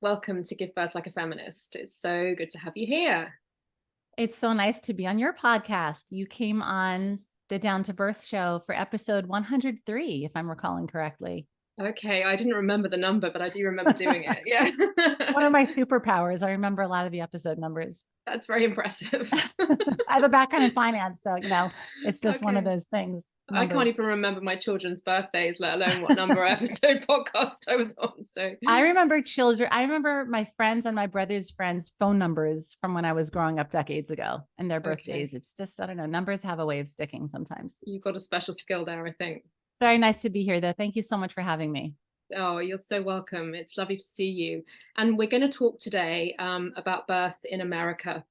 Welcome to Give Birth Like a Feminist. It's so good to have you here. It's so nice to be on your podcast. You came on the Down to Birth show for episode 103, if I'm recalling correctly. Okay, I didn't remember the number, but I do remember doing it. Yeah. One of my superpowers. I remember a lot of the episode numbers. That's very impressive. I have a background in finance, so it's just one of Okay. those things. I can't Numbers. even remember my children's birthdays, let alone what number episode podcast I was on. So I remember children. I remember my friends and my brother's friends' phone numbers from when I was growing up decades ago and their okay. birthdays. It's just, I don't know, numbers have a way of sticking sometimes. You've got a special skill there, I think. Very nice to be here, though. Thank you so much for having me. Oh, you're so welcome. It's lovely to see you. And we're going to talk today about birth in America.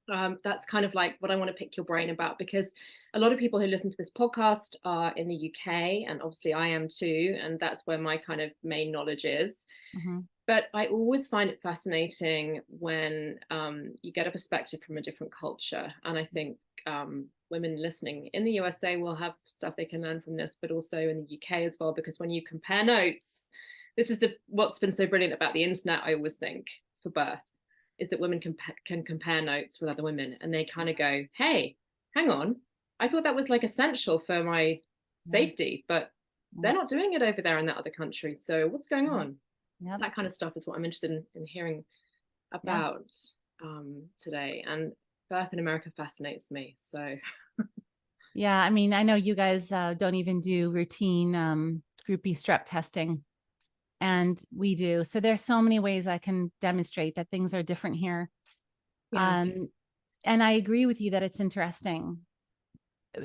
That's kind of like what I want to pick your brain about, because a lot of people who listen to this podcast are in the UK, and obviously I am too, and that's where my kind of main knowledge is. Mhm. But I always find it fascinating when you get a perspective from a different culture, and I think women listening in the USA will have stuff they can learn from this, but also in the UK as well, because when you compare notes, this is what's been so brilliant about the internet, I always think, for birth, is that women can compare notes with other women, and they kind of go, hey, hang on, I thought that was like essential for my Yeah. safety, but Yeah. they're not doing it over there in that other country. So what's going Yeah. on? Yep. That kind of stuff is what I'm interested in hearing Yeah. about today. And birth in America fascinates me. So Yeah. I mean, I know you guys don't even do routine group B strep testing, and we do. So there's so many ways I can demonstrate that things are different here. yeah, Um, and I agree with you that it's interesting.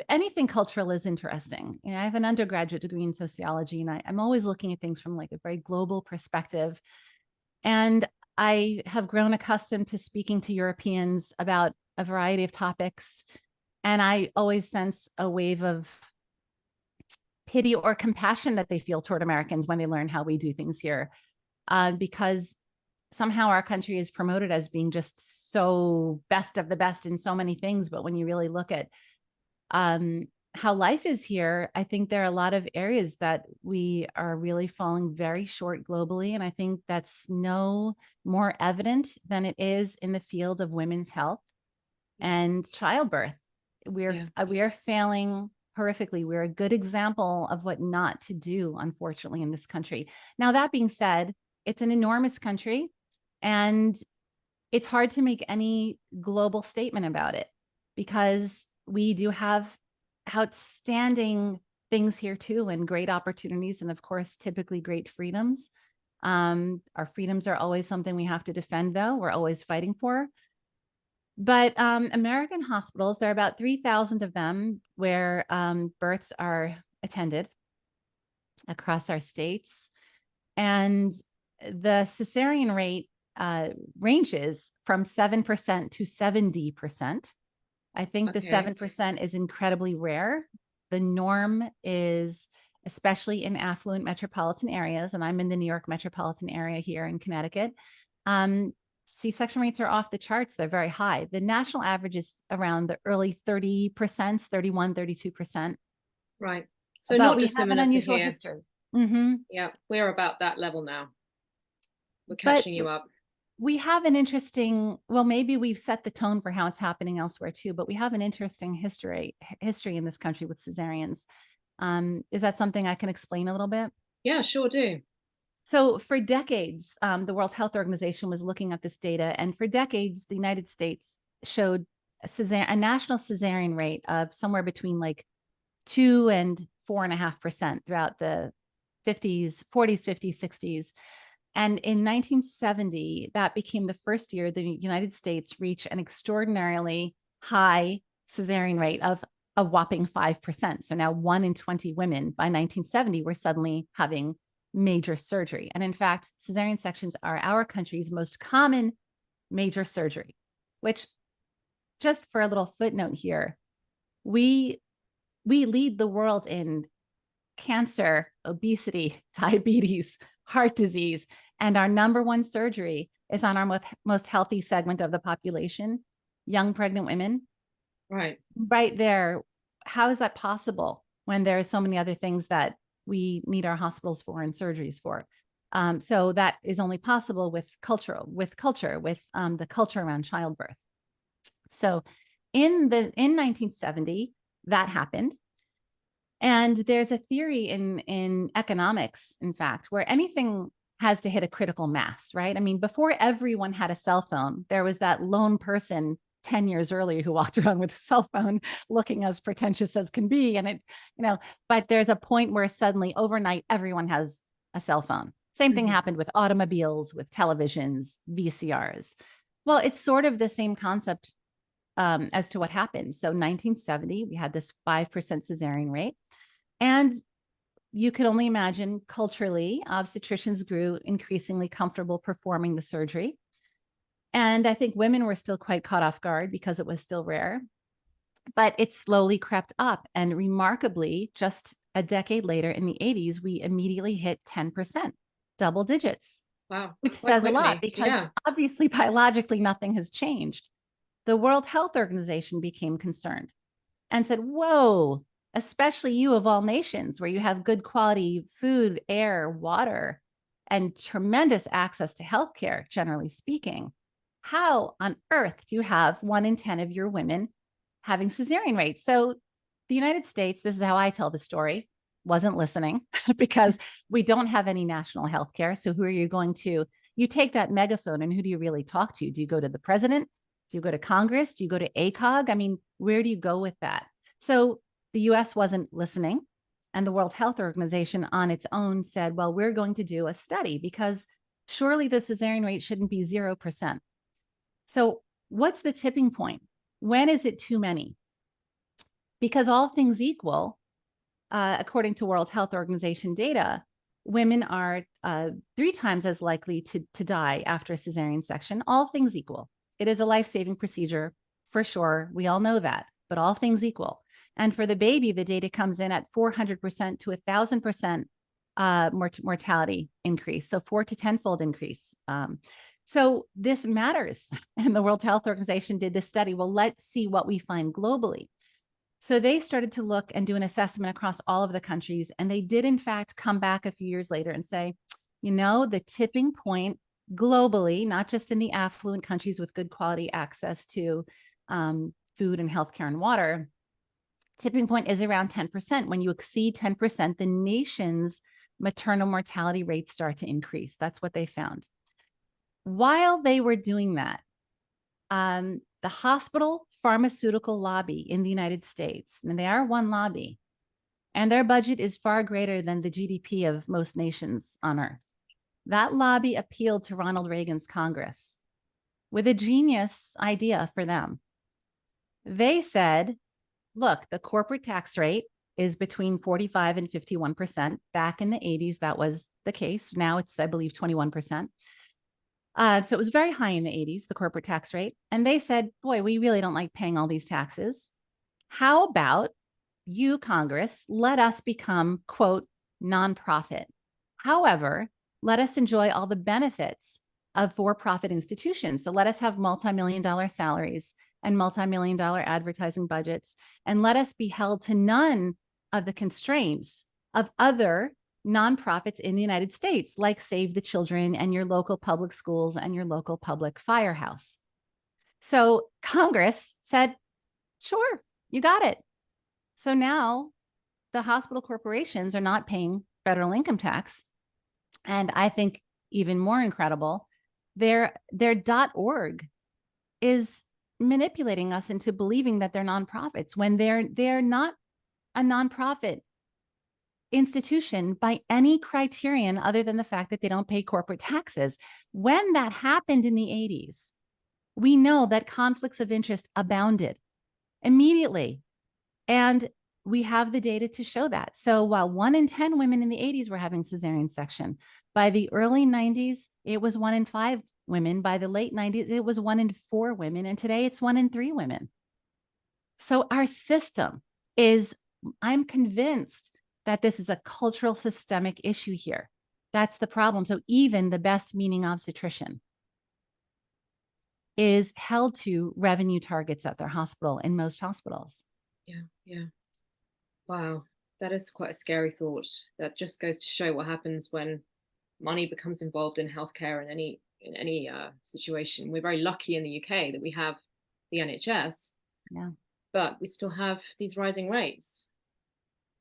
Anything cultural is interesting. I have an undergraduate degree in sociology, and I'm always looking at things from like a very global perspective. And I have grown accustomed to speaking to Europeans about a variety of topics. And I always sense a wave of pity or compassion that they feel toward Americans when they learn how we do things here, because somehow our country is promoted as being just so best of the best in so many things. But when you really look at how life is here, I think there are a lot of areas that we are really falling very short globally. And I think that's no more evident than it is in the field of women's health and childbirth. yeah, We are failing horrifically. We're a good example of what not to do, unfortunately, in this country. Now, that being said, it's an enormous country, and it's hard to make any global statement about it because we do have outstanding things here too, and great opportunities, and of course, typically great freedoms. Our freedoms are always something we have to defend, though. We're always fighting for. But American hospitals, there are about 3,000 of them where births are attended across our states. And the cesarean rate ranges from 7% to 70%. I think the okay, 7% is incredibly rare. The norm is, especially in affluent metropolitan areas, and I'm in the New York metropolitan area here in Connecticut, um, C-section rates are off the charts. They're very high. The national average is around the early 30%, 31, 32%. right. So But not we have an dissimilar to unusual here. history. Mm-hmm. Yeah, we're about that level now. We're But catching you up. we have an interesting, well, maybe we've set the tone for how it's happening elsewhere too, but we have an interesting history in this country with cesareans. Is that something I can explain a little bit? Yeah, sure do. So for decades, the World Health Organization was looking at this data, and for decades, the United States showed a national cesarean rate of somewhere between like 2 and 4.5% throughout the 50s, 40s, 50s, 60s. And in 1970, that became the first year the United States reached an extraordinarily high cesarean rate of a whopping 5%. So now 1 in 20 women by 1970 were suddenly having major surgery. And in fact, cesarean sections are our country's most common major surgery, which, just for a little footnote here, we lead the world in cancer, obesity, diabetes, heart disease, and our number one surgery is on our most healthy segment of the population, young pregnant women. Right. Right there, how is that possible when there are so many other things that we need our hospitals for and surgeries for? So that is only possible with culture, with the culture around childbirth. So in 1970, that happened. And there's a theory in economics, in fact, where anything has to hit a critical mass, right? I mean, before everyone had a cell phone, there was that lone person 10 years earlier who walked around with a cell phone looking as pretentious as can be. And but there's a point where suddenly overnight, everyone has a cell phone. Same thing happened with automobiles, with televisions, VCRs. Well, it's sort of the same concept as to what happened. So 1970, we had this 5% cesarean rate. And you could only imagine culturally, obstetricians grew increasingly comfortable performing the surgery. And I think women were still quite caught off guard because it was still rare. But it slowly crept up. And remarkably, just a decade later in the 80s, we immediately hit 10%, double digits. Wow. Which says a lot because obviously biologically nothing has changed. The World Health Organization became concerned and said, whoa, especially you of all nations where you have good quality food, air, water, and tremendous access to healthcare, generally speaking. How on earth do you have 1 in 10 of your women having cesarean rates? So the United States, this is how I tell the story, wasn't listening because we don't have any national healthcare. So who are you going to? You take that megaphone and who do you really talk to? Do you go to the president? Do you go to Congress? Do you go to ACOG? I mean, where do you go with that? So the US wasn't listening. And the World Health Organization on its own said, well, we're going to do a study because surely the cesarean rate shouldn't be 0%. So what's the tipping point? When is it too many? Because all things equal, according to World Health Organization data, women are 3 times as likely to die after a cesarean section, all things equal. It is a life-saving procedure for sure. We all know that, but all things equal. And for the baby, the data comes in at 400% to 1,000% mortality increase. So 4 to 10-fold increase. So this matters. And the World Health Organization did this study. Well, let's see what we find globally. So they started to look and do an assessment across all of the countries. And they did, in fact, come back a few years later and say, the tipping point globally, not just in the affluent countries with good quality access to food and healthcare and water, tipping point is around 10%. When you exceed 10%, the nation's maternal mortality rates start to increase. That's what they found. While they were doing that, the hospital pharmaceutical lobby in the United States, and they are one lobby, and their budget is far greater than the GDP of most nations on earth. That lobby appealed to Ronald Reagan's Congress with a genius idea for them. They said, look, the corporate tax rate is between 45 and 51%. Back in the 80s, that was the case. Now it's, I believe, 21%. So it was very high in the 80s, the corporate tax rate. And they said, boy, we really don't like paying all these taxes. How about you, Congress, let us become, quote, nonprofit. However, let us enjoy all the benefits of for-profit institutions. So let us have multi-million-dollar salaries and multi-million-dollar advertising budgets, and let us be held to none of the constraints of other nonprofits in the United States, like Save the Children and your local public schools and your local public firehouse. So Congress said, sure, you got it. So now the hospital corporations are not paying federal income tax. And I think even more incredible, their .org is manipulating us into believing that they're nonprofits when they're not a nonprofit institution by any criterion other than the fact that they don't pay corporate taxes. When that happened in the 80s, we know that conflicts of interest abounded immediately. And we have the data to show that. So while 1 in 10 women in the 80s were having cesarean section, by the early 90s, it was 1 in 5 women. By the late 90s, it was 1 in 4 women. And today it's 1 in 3 women. So our system is, I'm convinced that this is a cultural systemic issue here. That's the problem. So even the best meaning obstetrician is held to revenue targets at their hospital in most hospitals. Yeah. Wow. That is quite a scary thought. That just goes to show what happens when money becomes involved in healthcare in any situation. We're very lucky in the UK that we have the NHS, but we still have these rising rates.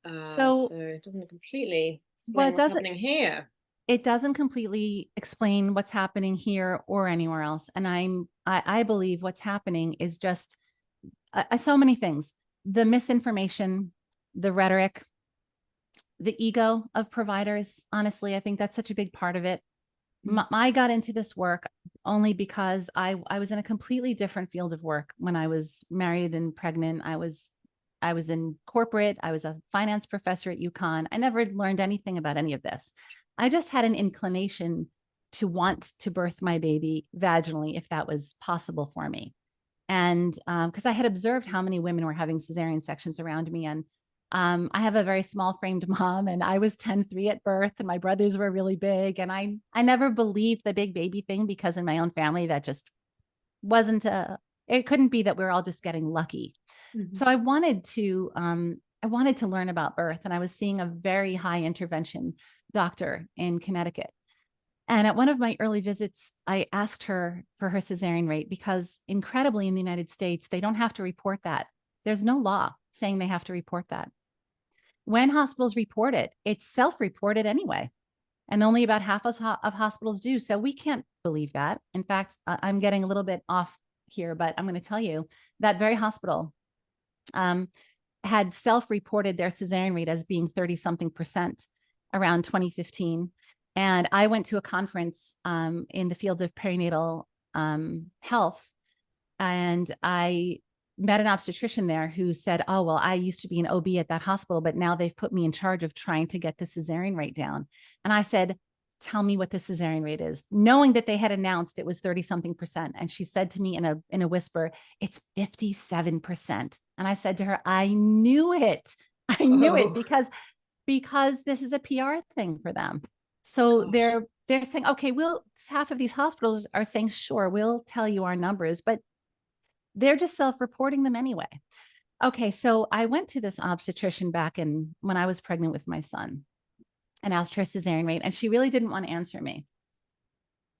So it doesn't completely explain what's happening here. It doesn't completely explain what's happening here or anywhere else. And I believe what's happening is just so many things: the misinformation, the rhetoric, the ego of providers. Honestly, I think that's such a big part of it. I got into this work only because I was in a completely different field of work when I was married and pregnant. I was in corporate. I was a finance professor at UConn. I never learned anything about any of this. I just had an inclination to want to birth my baby vaginally if that was possible for me. And because I had observed how many women were having cesarean sections around me. And I have a very small framed mom, and I was 10'3" at birth, and my brothers were really big. And I never believed the big baby thing, because in my own family, that just wasn't it couldn't be that we're all just getting lucky. Mm-hmm. So I wanted to learn about birth, and I was seeing a very high intervention doctor in Connecticut. And at one of my early visits, I asked her for her cesarean rate, because incredibly in the United States, they don't have to report that. There's no law saying they have to report that. When hospitals report it, it's self-reported anyway. And only about half of hospitals do. So we can't believe that. In fact, I'm getting a little bit off here, but I'm going to tell you that very hospital had self-reported their cesarean rate as being 30-something% around 2015. And I went to a conference in the field of perinatal health, and I met an obstetrician there who said, oh, well, I used to be an OB at that hospital, but now they've put me in charge of trying to get the cesarean rate down. And I said, tell me what the cesarean rate is, knowing that they had announced it was 30-something%. And she said to me in a whisper, it's 57%. And I said to her, I knew it. I knew it, because this is a PR thing for them. So they're saying, okay, half of these hospitals are saying, sure, we'll tell you our numbers, but they're just self-reporting them anyway. Okay, so I went to this obstetrician back when I was pregnant with my son, and asked her cesarean rate, and she really didn't want to answer me.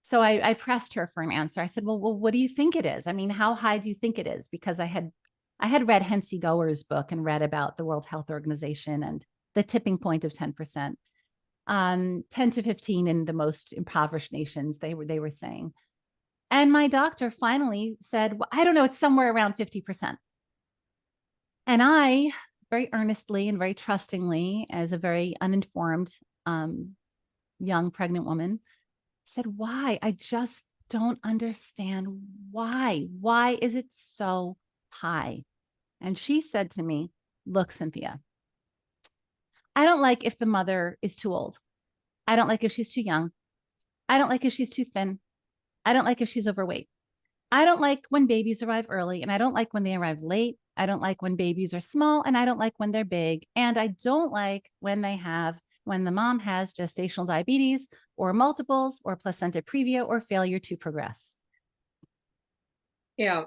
So I pressed her for an answer. I said, well, what do you think it is? I mean, how high do you think it is? Because I had read Hensi Goer's book and read about the World Health Organization and the tipping point of 10%. 10 to 15 in the most impoverished nations, they were saying. And my doctor finally said, well, I don't know, it's somewhere around 50%. And I very earnestly and very trustingly, as a very uninformed young pregnant woman, said, why? I just don't understand why. Why is it so high? And she said to me, look, Cynthia, I don't like if the mother is too old. I don't like if she's too young. I don't like if she's too thin. I don't like if she's overweight. I don't like when babies arrive early, and I don't like when they arrive late. I don't like when babies are small, and I don't like when they're big. And I don't like when the mom has gestational diabetes or multiples or placenta previa or failure to progress. Yeah.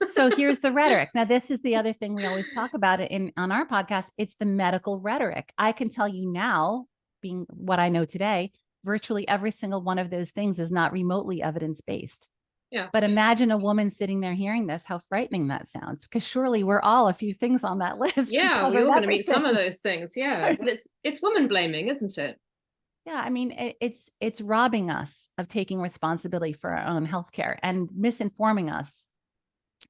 So here's the rhetoric. Now, this is the other thing we always talk about on our podcast. It's the medical rhetoric. I can tell you now, being what I know today, virtually every single one of those things is not remotely evidence-based. Yeah. But imagine a woman sitting there hearing this, how frightening that sounds, because surely we're all a few things on that list. Yeah, we're all going to meet some of those things. Yeah. But it's woman blaming, isn't it? Yeah, I mean, it's robbing us of taking responsibility for our own healthcare, and misinforming us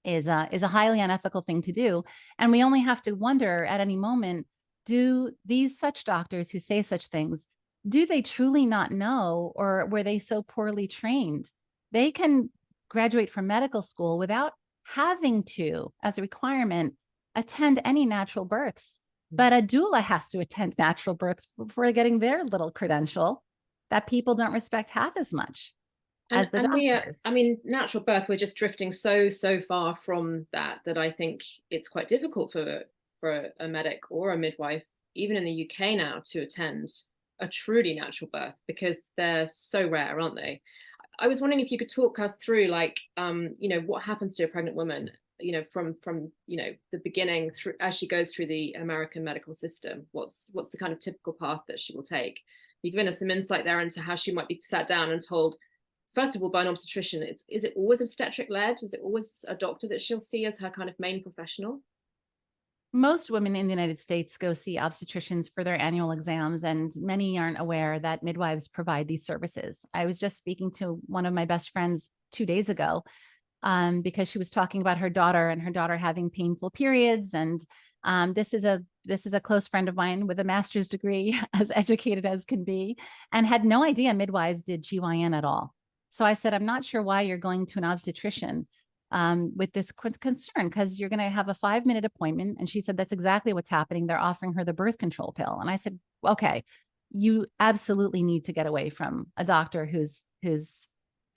is a highly unethical thing to do. And we only have to wonder at any moment, do these such doctors who say such things, do they truly not know, or were they so poorly trained? They can graduate from medical school without having to, as a requirement, attend any natural births. But a doula has to attend natural births before getting their little credential that people don't respect half as much as the doctors. I mean, natural birth, we're just drifting so far from that I think it's quite difficult for a medic or a midwife, even in the UK now, to attend a truly natural birth, because they're so rare, aren't they? I was wondering if you could talk us through, like, what happens to a pregnant woman, from the beginning through, as she goes through the American medical system. What's the kind of typical path that she will take? you've given us some insight there into how she might be sat down and told, first of all, by an obstetrician. Is it always obstetric led? Is it always a doctor that she'll see as her kind of main professional? Most women in the United States go see obstetricians for their annual exams, and many aren't aware that midwives provide these services. I was just speaking to one of my best friends 2 days ago because she was talking about her daughter and her daughter having painful periods. And this is a close friend of mine with a master's degree, as educated as can be, and had no idea midwives did GYN at all. So I said, I'm not sure why you're going to an obstetrician with this concern, because you're going to have a 5-minute appointment. And she said, that's exactly what's happening. They're offering her the birth control pill. And I said, okay, you absolutely need to get away from a doctor who's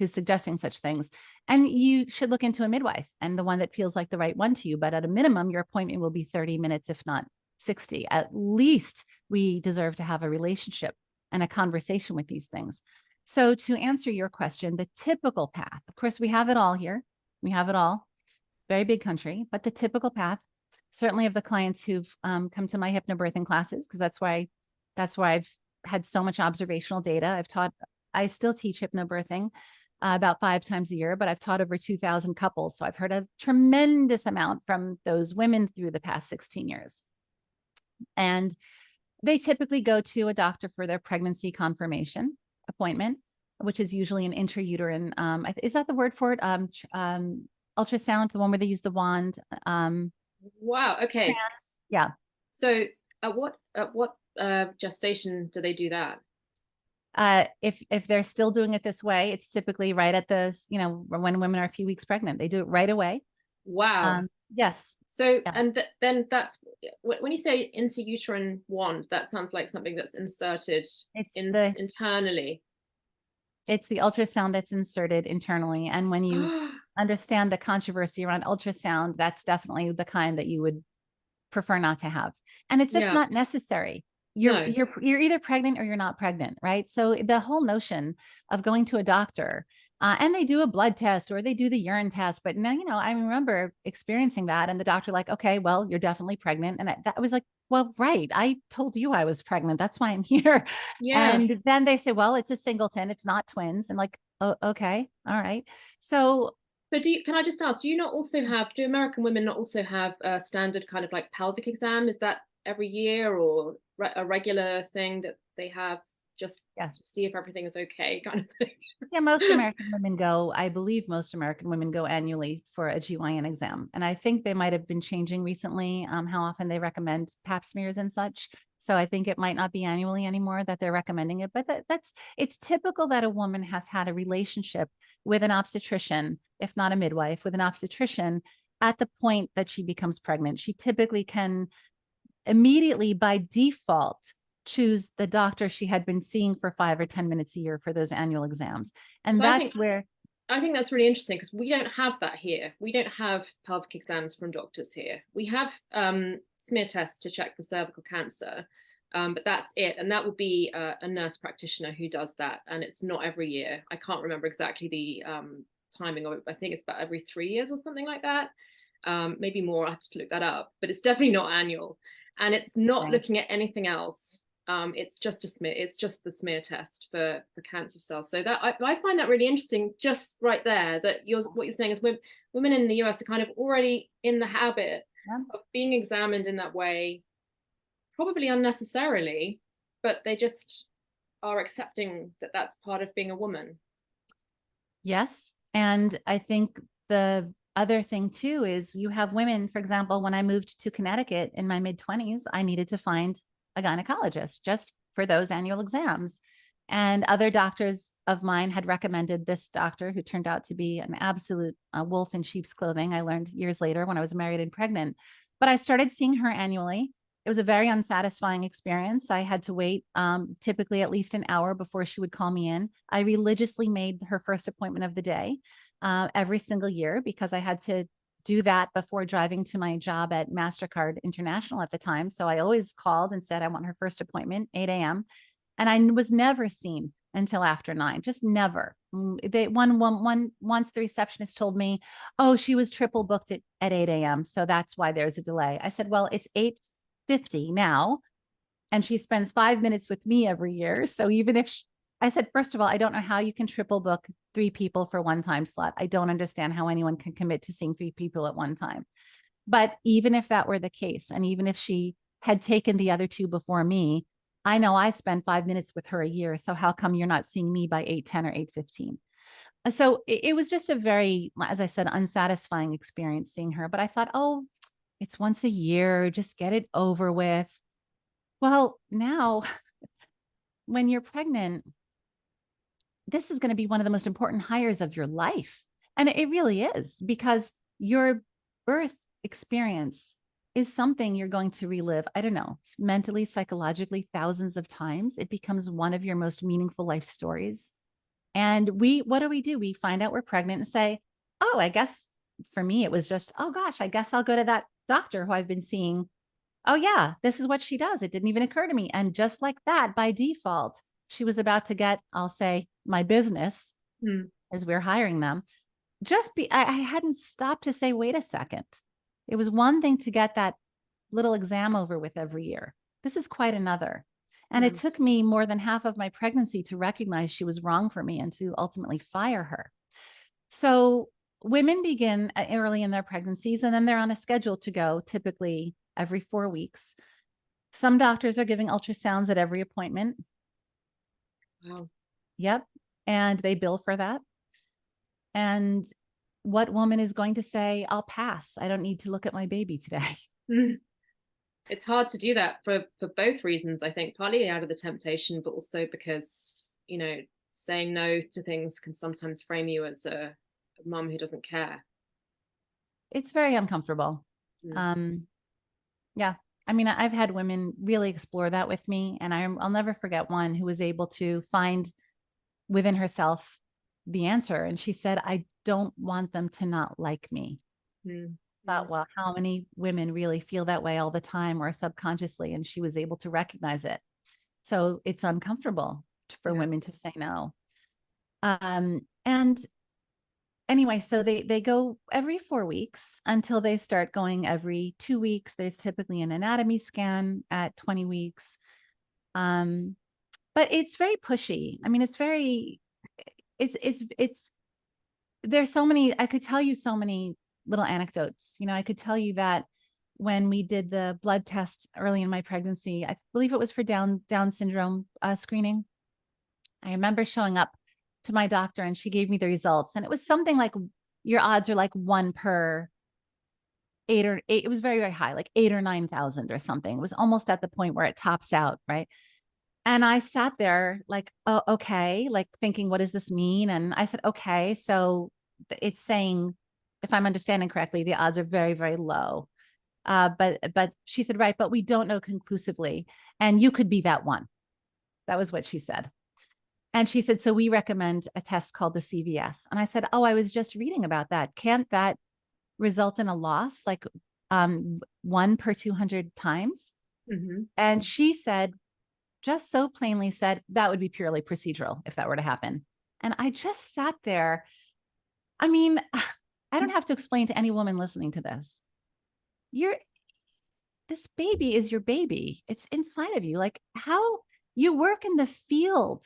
suggesting such things. And you should look into a midwife, and the one that feels like the right one to you. But at a minimum, your appointment will be 30 minutes, if not 60. At least we deserve to have a relationship and a conversation with these things. So to answer your question, the typical path, of course, we have it all here. We have it all, very big country, but the typical path, certainly of the clients who've come to my hypnobirthing classes, because that's why I've had so much observational data. I still teach hypnobirthing about 5 times a year, but I've taught over 2,000 couples. So I've heard a tremendous amount from those women through the past 16 years. And they typically go to a doctor for their pregnancy confirmation appointment, which is usually an intrauterine, is that the word for it? Ultrasound, the one where they use the wand. Wow. Okay. Yeah. So at what gestation do they do that? If they're still doing it this way, it's typically right at when women are a few weeks pregnant, they do it right away. Wow. Yes. So, yeah. And then that's, when you say intrauterine wand, that sounds like something that's inserted internally. It's the ultrasound that's inserted internally. And when you understand the controversy around ultrasound, that's definitely the kind that you would prefer not to have. And it's just not necessary. You're either pregnant or you're not pregnant, right? So the whole notion of going to a doctor and they do a blood test or they do the urine test, but now, I remember experiencing that, and the doctor like, okay, well, you're definitely pregnant. And that was like, well, right. I told you I was pregnant. That's why I'm here. Yeah. And then they say, well, it's a singleton. It's not twins. And like, oh, okay. All right. So can I just ask, do American women not also have a standard kind of like pelvic exam? Is that every year or a regular thing that they have just to see if everything is okay kind of thing? Yeah, most American women go, I believe most American women go annually for a GYN exam. And I think they might have been changing recently how often they recommend pap smears and such. So I think it might not be annually anymore that they're recommending it, but it's typical that a woman has had a relationship with an obstetrician, if not a midwife, with an obstetrician at the point that she becomes pregnant. She typically can immediately by default choose the doctor she had been seeing for 5 or 10 minutes a year for those annual exams. And so I think that's really interesting, because we don't have that here. We don't have pelvic exams from doctors here. We have smear tests to check for cervical cancer, but that's it. And that would be a nurse practitioner who does that. And it's not every year. I can't remember exactly the timing of it. I think it's about every 3 years or something like that. Maybe more. I have to look that up, but it's definitely not annual. And it's not looking at anything else. It's just a smear. It's just the smear test for cancer cells. So that I find that really interesting, just right there, that what you're saying is women in the US are kind of already in the habit of being examined in that way, probably unnecessarily, but they just are accepting that that's part of being a woman. Yes. And I think the other thing too is you have women, for example, when I moved to Connecticut in my mid-20s, I needed to find a gynecologist just for those annual exams. And other doctors of mine had recommended this doctor, who turned out to be an absolute wolf in sheep's clothing. I learned years later when I was married and pregnant, but I started seeing her annually. It was a very unsatisfying experience. I had to wait typically at least an hour before she would call me in. I religiously made her first appointment of the day every single year, because I had to do that before driving to my job at MasterCard International at the time. So I always called and said, I want her first appointment, 8 a.m. And I was never seen until after 9, just never. Once the receptionist told me, oh, she was triple booked at 8 a.m. So that's why there's a delay. I said, well, it's 8:50 now. And she spends 5 minutes with me every year. So even if I said, first of all, I don't know how you can triple book 3 people for one time slot. I don't understand how anyone can commit to seeing 3 people at one time. But even if that were the case, and even if she had taken the other 2 before me, I know I spend 5 minutes with her a year. So how come you're not seeing me by 8:10 or 8:15? So it was just a very, as I said, unsatisfying experience seeing her. But I thought, oh, it's once a year, just get it over with. Well, now when you're pregnant, this is going to be one of the most important hires of your life. And it really is, because your birth experience is something you're going to relive, I don't know, mentally, psychologically, thousands of times. It becomes one of your most meaningful life stories. And what do? We find out we're pregnant and say, oh, I guess for me, it was just, oh gosh, I guess I'll go to that doctor who I've been seeing. Oh yeah, this is what she does. It didn't even occur to me. And just like that, by default, she was about to get, I'll say, my business as we're hiring them. I hadn't stopped to say, wait a second. It was one thing to get that little exam over with every year. This is quite another. And it took me more than half of my pregnancy to recognize she was wrong for me and to ultimately fire her. So women begin early in their pregnancies, and then they're on a schedule to go typically every 4 weeks. Some doctors are giving ultrasounds at every appointment. Wow. Yep. And they bill for that. And what woman is going to say, I'll pass. I don't need to look at my baby today. It's hard to do that for both reasons, I think, partly out of the temptation, but also because, you know, saying no to things can sometimes frame you as a mum who doesn't care. It's very uncomfortable. Yeah. I mean, I've had women really explore that with me, and I'll never forget one who was able to find within herself the answer. And she said, I don't want them to not like me. Thought, well, how many women really feel that way all the time or subconsciously? And she was able to recognize it. So it's uncomfortable for women to say no. And anyway, so they go every 4 weeks until they start going every 2 weeks. There's typically an anatomy scan at 20 weeks. But it's very pushy. I mean, there's so many, I could tell you so many little anecdotes. You know, I could tell you that when we did the blood test early in my pregnancy, I believe it was for Down syndrome screening. I remember showing up to my doctor and she gave me the results, and it was something like your odds are like 1 per 8 or 8. It was very, very high, like 8 or 9,000 or something. It was almost at the point where it tops out, right? And I sat there like, oh, okay, like thinking, what does this mean? And I said, okay, so it's saying, if I'm understanding correctly, the odds are very, very low. But she said, right, but we don't know conclusively. And you could be that one. That was what she said. And she said, so we recommend a test called the CVS. And I said, oh, I was just reading about that. Can't that result in a loss, like 1 per 200 times? And she said, just so plainly said, that would be purely procedural if that were to happen. And I just sat there. I mean, I don't have to explain to any woman listening to this. This baby is your baby. It's inside of you. Like, how you work in the field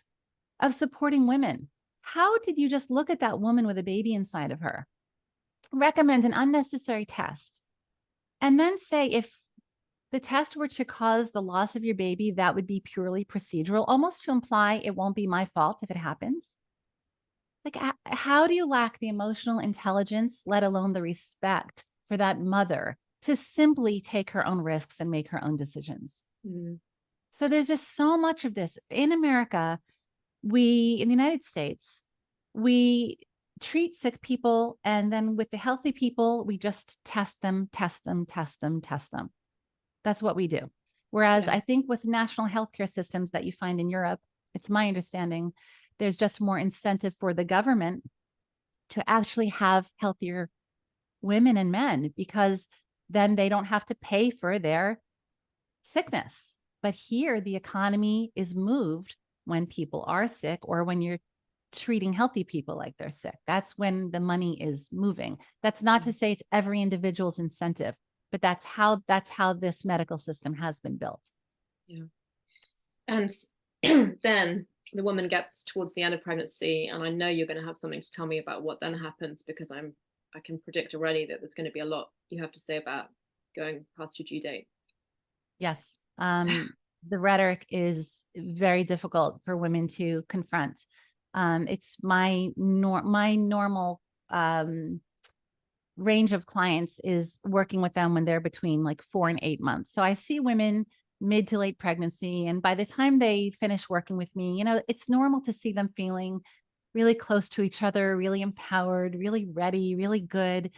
of supporting women. How did you just look at that woman with a baby inside of her, recommend an unnecessary test, and then say, if the test were to cause the loss of your baby, that would be purely procedural, almost to imply it won't be my fault if it happens? Like, how do you lack the emotional intelligence, let alone the respect for that mother to simply take her own risks and make her own decisions? So there's just so much of this in America. In the United States, we treat sick people, and then with the healthy people, we just test them. That's what we do. Whereas I think with national healthcare systems that you find in Europe, it's my understanding, there's just more incentive for the government to actually have healthier women and men, because then they don't have to pay for their sickness. But here, the economy is moved when people are sick, or when you're treating healthy people like they're sick. That's when the money is moving. That's not to say it's every individual's incentive, but that's how this medical system has been built. Yeah. And then the woman gets towards the end of pregnancy, and I know you're going to have something to tell me about what then happens, because I can predict already that there's going to be a lot you have to say about going past your due date. Yes. The rhetoric is very difficult for women to confront. It's my normal range of clients is working with them when they're between like 4 and 8 months. So I see women mid to late pregnancy, and by the time they finish working with me, it's normal to see them feeling really close to each other, really empowered, really ready, really good.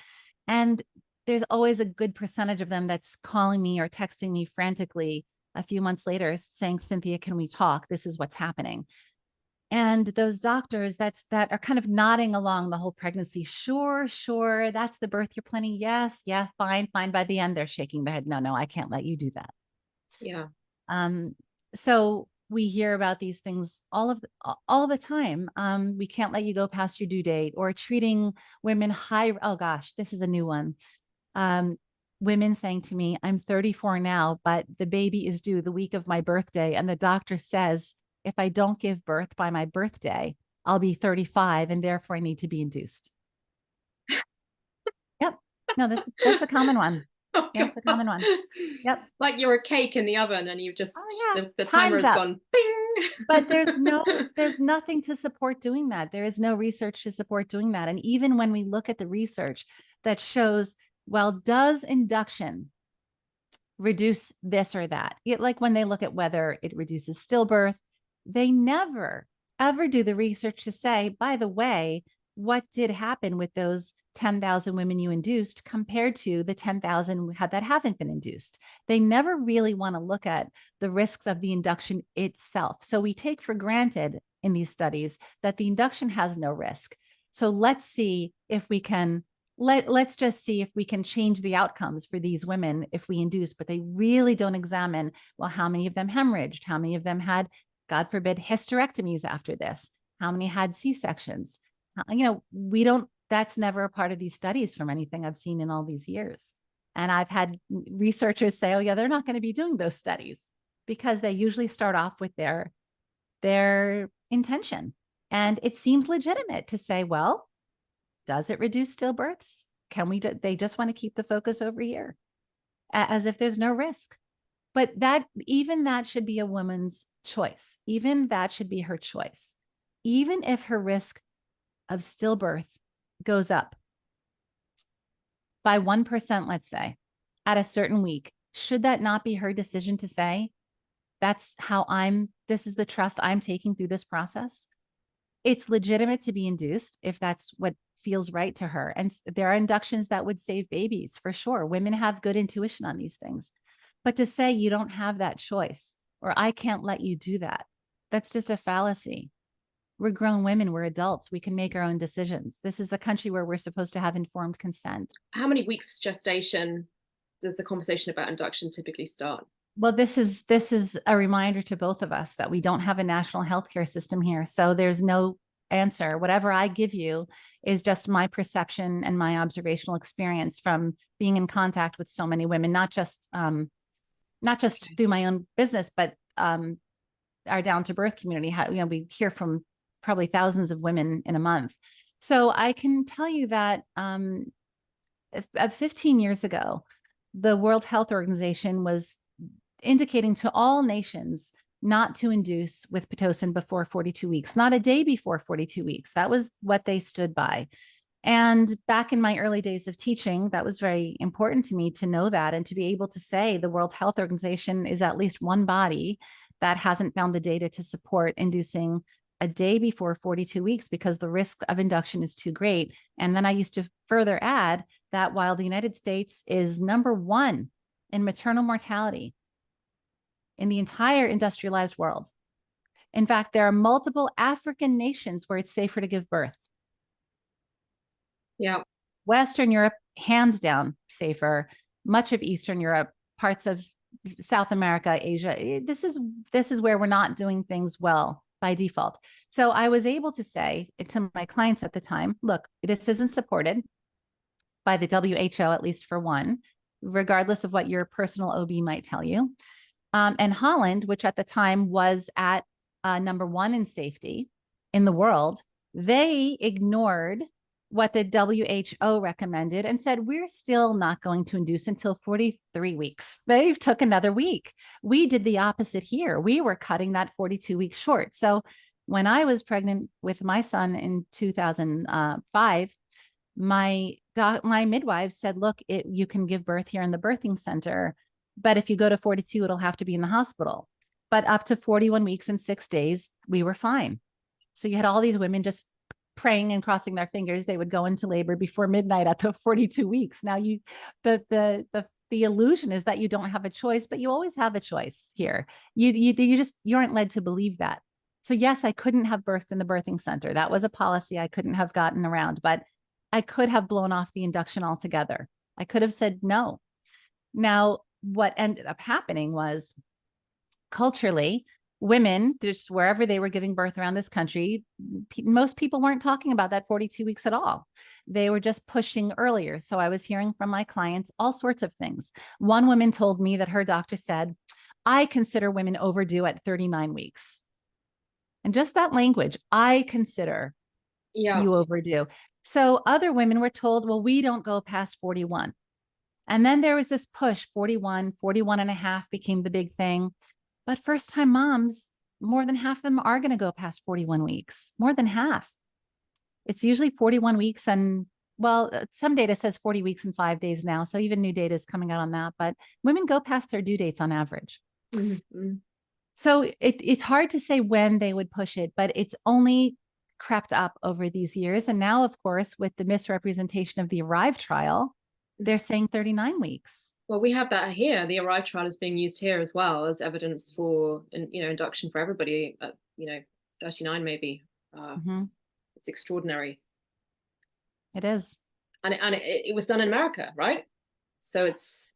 And there's always a good percentage of them that's calling me or texting me frantically a few months later saying, Cynthia, can we talk? This is what's happening. And those doctors that are kind of nodding along the whole pregnancy. Sure, sure. That's the birth you're planning. Yes. Yeah. Fine. Fine. By the end, they're shaking their head. No, I can't let you do that. Yeah. So we hear about these things all the time. We can't let you go past your due date, or treating women high. Oh gosh, this is a new one. Women saying to me, I'm 34 now, but the baby is due the week of my birthday. And the doctor says, if I don't give birth by my birthday, I'll be 35 and therefore I need to be induced. Yep. No, that's a common one. Oh, yeah, it's a common one. Yep. Like you're a cake in the oven and you've just, the timer has gone bing. But there's nothing to support doing that. There is no research to support doing that. And even when we look at the research that shows, well, does induction reduce this or that? Like when they look at whether it reduces stillbirth, they never, ever do the research to say, by the way, what did happen with those 10,000 women you induced compared to the 10,000 that haven't been induced. They never really want to look at the risks of the induction itself. So we take for granted in these studies that the induction has no risk. So let's see if we can, let's just see if we can change the outcomes for these women if we induce, but they really don't examine, well, how many of them hemorrhaged? How many of them had, God forbid, hysterectomies after this? How many had C-sections? We don't, that's never a part of these studies from anything I've seen in all these years. And I've had researchers say, oh yeah, they're not going to be doing those studies, because they usually start off with their intention. And it seems legitimate to say, well, does it reduce stillbirths? They just want to keep the focus over here as if there's no risk. But even that should be a woman's choice. Even that should be her choice. Even if her risk of stillbirth goes up by 1%, let's say, at a certain week, should that not be her decision to say, this is the trust I'm taking through this process? It's legitimate to be induced if that's what feels right to her. And there are inductions that would save babies for sure. Women have good intuition on these things. But to say you don't have that choice, or I can't let you do that, that's just a fallacy. We're grown women, we're adults, we can make our own decisions. This is the country where we're supposed to have informed consent. How many weeks gestation does the conversation about induction typically start? Well, this is a reminder to both of us that we don't have a national healthcare system here. So there's no answer. Whatever I give you is just my perception and my observational experience from being in contact with so many women, not just through my own business, but our down to birth community. We hear from probably thousands of women in a month. So I can tell you that 15 years ago, the World Health Organization was indicating to all nations not to induce with Pitocin before 42 weeks, not a day before 42 weeks. That was what they stood by. And back in my early days of teaching, that was very important to me to know that, and to be able to say the World Health Organization is at least one body that hasn't found the data to support inducing a day before 42 weeks because the risk of induction is too great. And then I used to further add that while the United States is #1 in maternal mortality in the entire industrialized world, in fact, there are multiple African nations where it's safer to give birth. Yeah. Western Europe, hands down, safer. Much of Eastern Europe, parts of South America, Asia. This is where we're not doing things well by default. So I was able to say to my clients at the time, look, this isn't supported by the WHO, at least for one, regardless of what your personal OB might tell you. And Holland, which at the time was at #1 in safety in the world, they ignored what the WHO recommended and said, we're still not going to induce until 43 weeks. They took another week. We did the opposite here. We were cutting that 42 weeks short. So when I was pregnant with my son in 2005, my midwife said, look, you can give birth here in the birthing center, but if you go to 42, it'll have to be in the hospital. But up to 41 weeks and 6 days, we were fine. So you had all these women just praying and crossing their fingers they would go into labor before midnight at the 42 weeks. Now the illusion is that you don't have a choice, but you always have a choice here. You aren't led to believe that. So yes, I couldn't have birthed in the birthing center. That was a policy I couldn't have gotten around, but I could have blown off the induction altogether. I could have said no. Now, what ended up happening was culturally, women, just wherever they were giving birth around this country, most people weren't talking about that 42 weeks at all. They were just pushing earlier. So I was hearing from my clients all sorts of things. One woman told me that her doctor said, I consider women overdue at 39 weeks. And just that language, I consider you overdue. So other women were told, well, we don't go past 41. And then there was this push, 41 and a half became the big thing. But first-time moms, more than half of them are going to go past 41 weeks, more than half. It's usually 41 weeks. And well, some data says 40 weeks and 5 days now. So even new data is coming out on that. But women go past their due dates on average. Mm-hmm. So it's hard to say when they would push it, but it's only crept up over these years. And now, of course, with the misrepresentation of the ARRIVE trial, they're saying 39 weeks. Well, we have that here. The ARRIVE trial is being used here as well as evidence for, induction for everybody at, 39 maybe. It's extraordinary. It is. And it was done in America, right? So it's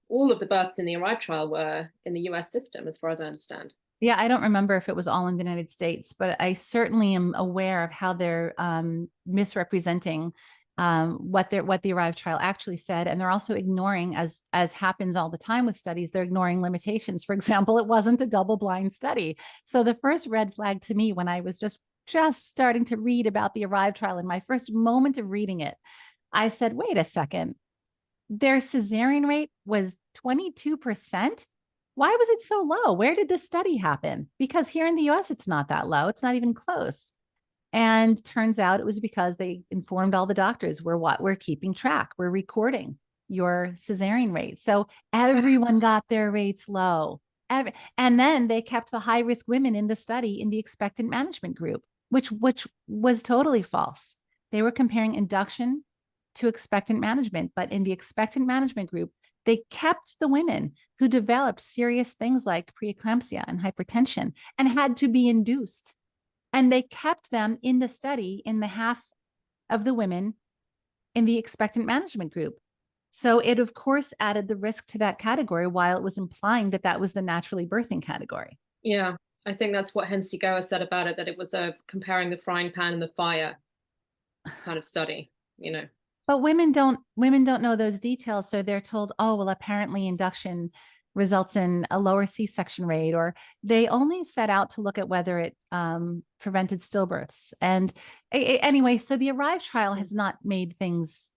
all of the births in the ARRIVE trial were in the US system, as far as I understand. Yeah, I don't remember if it was all in the United States, but I certainly am aware of how they're misrepresenting what the ARRIVE trial actually said. And they're also ignoring, as happens all the time with studies, they're ignoring limitations. For example, it wasn't a double-blind study. So the first red flag to me when I was just starting to read about the ARRIVE trial, in my first moment of reading it, I said, wait a second, their cesarean rate was 22%. Why was it so low? Where did this study happen? Because here in the US, it's not that low. It's not even close. And turns out it was because they informed all the doctors, we're keeping track. We're recording your cesarean rate. So everyone got their rates low. And then they kept the high-risk women in the study in the expectant management group, which was totally false. They were comparing induction to expectant management, but in the expectant management group, they kept the women who developed serious things like preeclampsia and hypertension and had to be induced. And they kept them in the study in the half of the women in the expectant management group. So it, of course, added the risk to that category while it was implying that that was the naturally birthing category. Yeah, I think that's what Hensi Goa said about it, that it was comparing the frying pan and the fire, this kind of study, But women don't know those details. So they're told, oh, well, apparently induction results in a lower C-section rate, or they only set out to look at whether it prevented stillbirths. And anyway, so the ARRIVE trial has not made things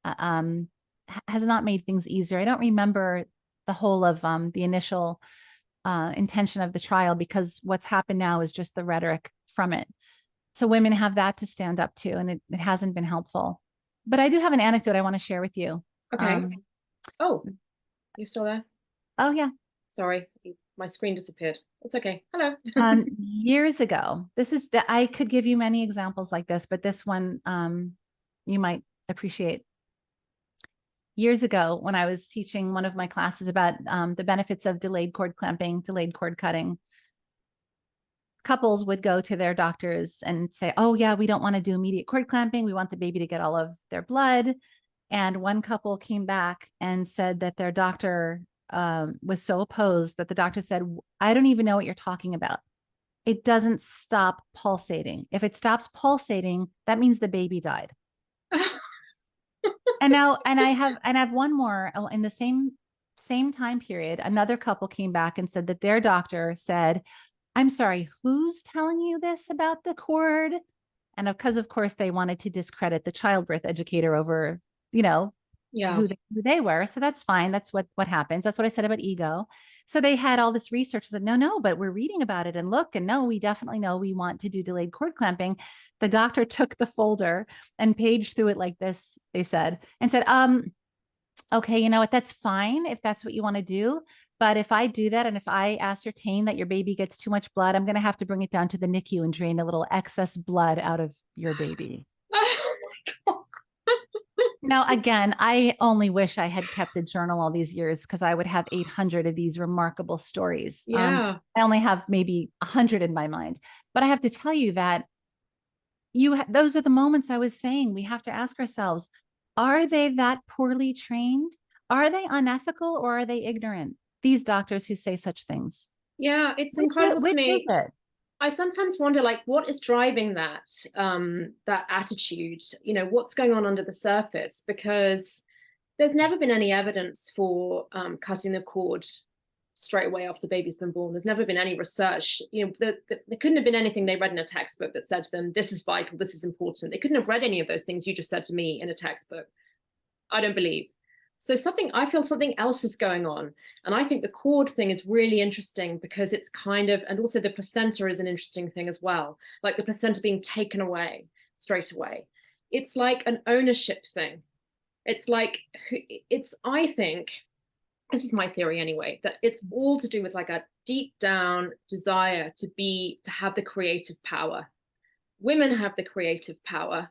easier. I don't remember the whole of the initial intention of the trial, because what's happened now is just the rhetoric from it. So women have that to stand up to, and it hasn't been helpful. But I do have an anecdote I want to share with you. Okay. Oh, you still there? Oh, yeah. Sorry, my screen disappeared. It's okay. Hello. Years ago, I could give you many examples like this, but this one you might appreciate. Years ago, when I was teaching one of my classes about the benefits of delayed cord clamping, delayed cord cutting, couples would go to their doctors and say, oh, yeah, we don't want to do immediate cord clamping. We want the baby to get all of their blood. And one couple came back and said that their doctor was so opposed that the doctor said, I don't even know what you're talking about. It doesn't stop pulsating. If it stops pulsating, that means the baby died. And I have one more in the same same time period, another couple came back and said that their doctor said, I'm sorry, who's telling you this about the cord? And because of course they wanted to discredit the childbirth educator over, you know, Yeah. who they were. So that's fine. That's what happens. That's what I said about ego. So they had all this research that no, but we're reading about it and look, and no, we definitely know we want to do delayed cord clamping. The doctor took the folder and paged through it like this, they said, and said, okay, you know what, that's fine if that's what you want to do. But if I do that, and if I ascertain that your baby gets too much blood, I'm going to have to bring it down to the NICU and drain a little excess blood out of your baby. Oh my God. Now, again, I only wish I had kept a journal all these years, because I would have 800 of these remarkable stories. Yeah. I only have maybe 100 in my mind, but I have to tell you that those are the moments I was saying we have to ask ourselves, are they that poorly trained? Are they unethical, or are they ignorant? These doctors who say such things. Yeah, it's incredible to Which me. is it? I sometimes wonder, like, what is driving that that attitude? You know, what's going on under the surface? Because there's never been any evidence for cutting the cord straight away after the baby's been born. There's never been any research. You know, there couldn't have been anything they read in a textbook that said to them, this is vital, this is important. They couldn't have read any of those things you just said to me in a textbook. I don't believe. So I feel something else is going on. And I think the cord thing is really interesting, because it's kind of, and also the placenta is an interesting thing as well. Like the placenta being taken away straight away. It's like an ownership thing. It's like, I think, this is my theory anyway, that it's all to do with like a deep down desire to have the creative power. Women have the creative power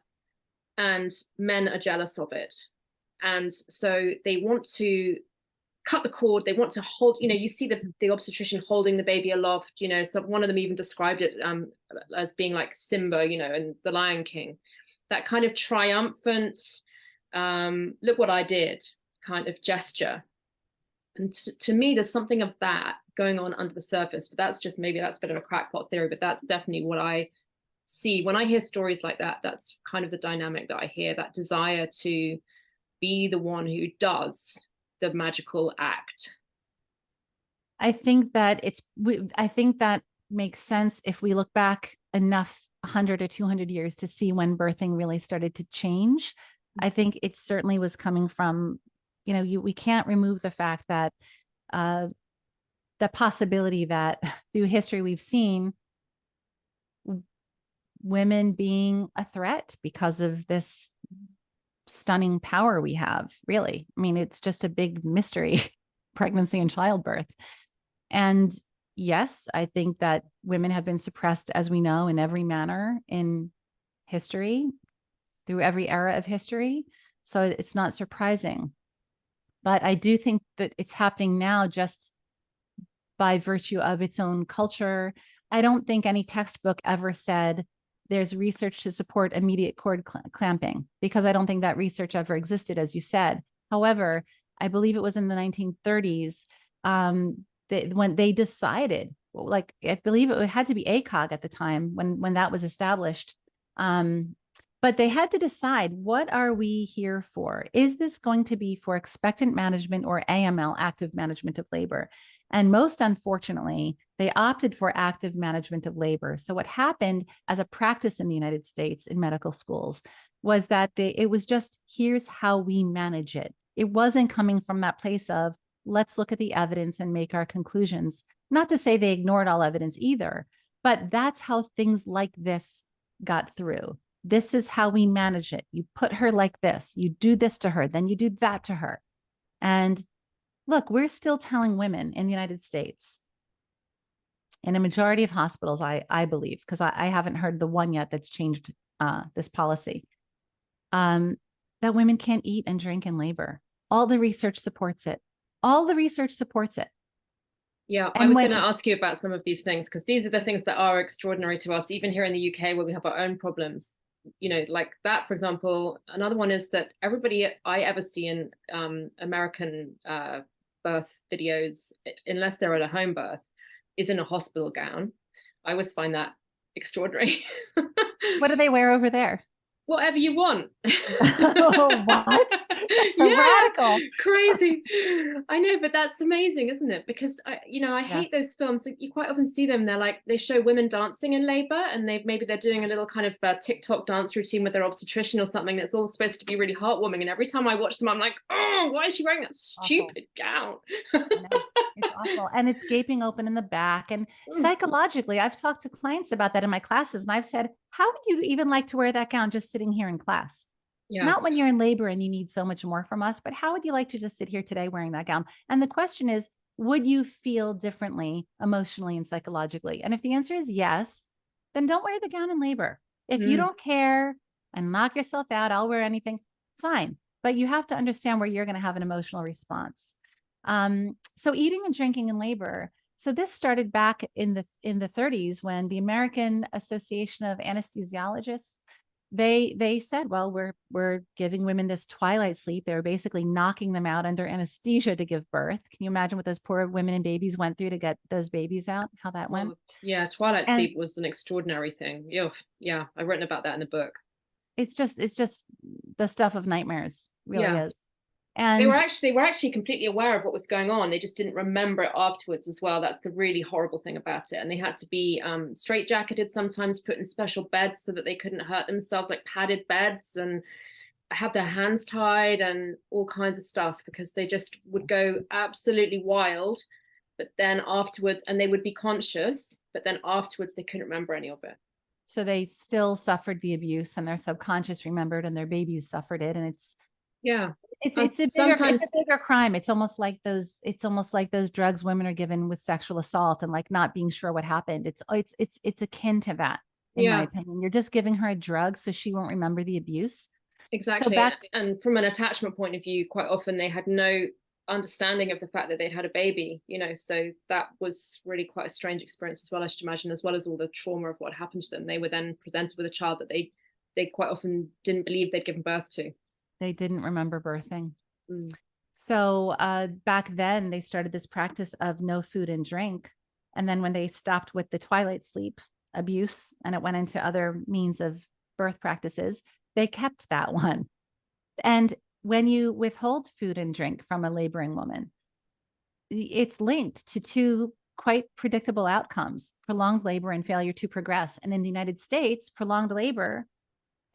and men are jealous of it. And so they want to cut the cord. They want to hold, you know, you see the obstetrician holding the baby aloft, you know, so one of them even described it as being like Simba, you know, in The Lion King, that kind of triumphant, look what I did kind of gesture. And to me, there's something of that going on under the surface, but maybe that's a bit of a crackpot theory, but that's definitely what I see when I hear stories like that. That's kind of the dynamic that I hear, that desire to be the one who does the magical act. I think that makes sense if we look back enough 100 or 200 years to see when birthing really started to change. I think it certainly was coming from, you know, we can't remove the fact that the possibility that through history we've seen women being a threat because of this stunning power we have, really. I mean, it's just a big mystery, pregnancy and childbirth. And yes, I think that women have been suppressed, as we know, in every manner in history, through every era of history. So it's not surprising. But I do think that it's happening now just by virtue of its own culture. I don't think any textbook ever said there's research to support immediate cord clamping, because I don't think that research ever existed, as you said. However, I believe it was in the 1930s when they decided, like, I believe it had to be ACOG at the time when that was established. But they had to decide, what are we here for? Is this going to be for expectant management or AML, active management of labor? And most unfortunately, they opted for active management of labor. So what happened as a practice in the United States in medical schools was that it was just, here's how we manage it. It wasn't coming from that place of, let's look at the evidence and make our conclusions. Not to say they ignored all evidence either, but that's how things like this got through. This is how we manage it. You put her like this, you do this to her, then you do that to her. And look, we're still telling women in the United States, in a majority of hospitals, I believe, because I haven't heard the one yet that's changed this policy, that women can't eat and drink in labor. All the research supports it. All the research supports it. Yeah, I was going to ask you about some of these things, because these are the things that are extraordinary to us, even here in the UK, where we have our own problems. You know, like that, for example. Another one is that everybody I ever see in American birth videos, unless they're at a home birth, is in a hospital gown. I always find that extraordinary. What do they wear over there? whatever you want. What? That's so Yeah, radical. crazy. I know, but that's amazing, isn't it? Because I hate Yes. those films. Like, you quite often see them. They're like, they show women dancing in labor, and maybe they're doing a little kind of TikTok dance routine with their obstetrician or something. That's all supposed to be really heartwarming. And every time I watch them, I'm like, oh, why is she wearing that stupid gown? I know. It's awful. And it's gaping open in the back. And psychologically, I've talked to clients about that in my classes. And I've said, how would you even like to wear that gown just sitting here in class? Yeah. Not when you're in labor and you need so much more from us, but how would you like to just sit here today wearing that gown? And the question is, would you feel differently emotionally and psychologically? And if the answer is yes, then don't wear the gown in labor. If you don't care and knock yourself out, I'll wear anything, fine. But you have to understand where you're going to have an emotional response. So eating and drinking in labor. So this started back in the 30s when the American Association of Anesthesiologists, they said, well, we're giving women this twilight sleep. They were basically knocking them out under anesthesia to give birth. Can you imagine what those poor women and babies went through to get those babies out? How that went? Yeah, twilight And sleep was an extraordinary thing. Yeah, I've written about that in the book. it's just the stuff of nightmares, really Yeah. is. They And were actually completely aware of what was going on. They just didn't remember it afterwards as well. That's the really horrible thing about it. And they had to be straitjacketed, sometimes put in special beds so that they couldn't hurt themselves, like padded beds, and have their hands tied and all kinds of stuff, because they just would go absolutely wild. But then afterwards, and they would be conscious, but then afterwards they couldn't remember any of it. so they still suffered the abuse and their subconscious remembered and their babies suffered it. And it's a bigger crime. It's almost like those drugs women are given with sexual assault and like not being sure what happened. It's akin to that, in my opinion. You're just giving her a drug so she won't remember the abuse. Exactly. And from an attachment point of view, quite often they had no understanding of the fact that they'd had a baby, so that was really quite a strange experience as well, I should imagine, as well as all the trauma of what happened to them. They were then presented with a child that they quite often didn't believe they'd given birth to. They didn't remember birthing. So back then they started this practice of no food and drink. And then when they stopped with the twilight sleep abuse and it went into other means of birth practices, they kept that one. And when you withhold food and drink from a laboring woman, it's linked to two quite predictable outcomes: prolonged labor and failure to progress. And in the United States, prolonged labor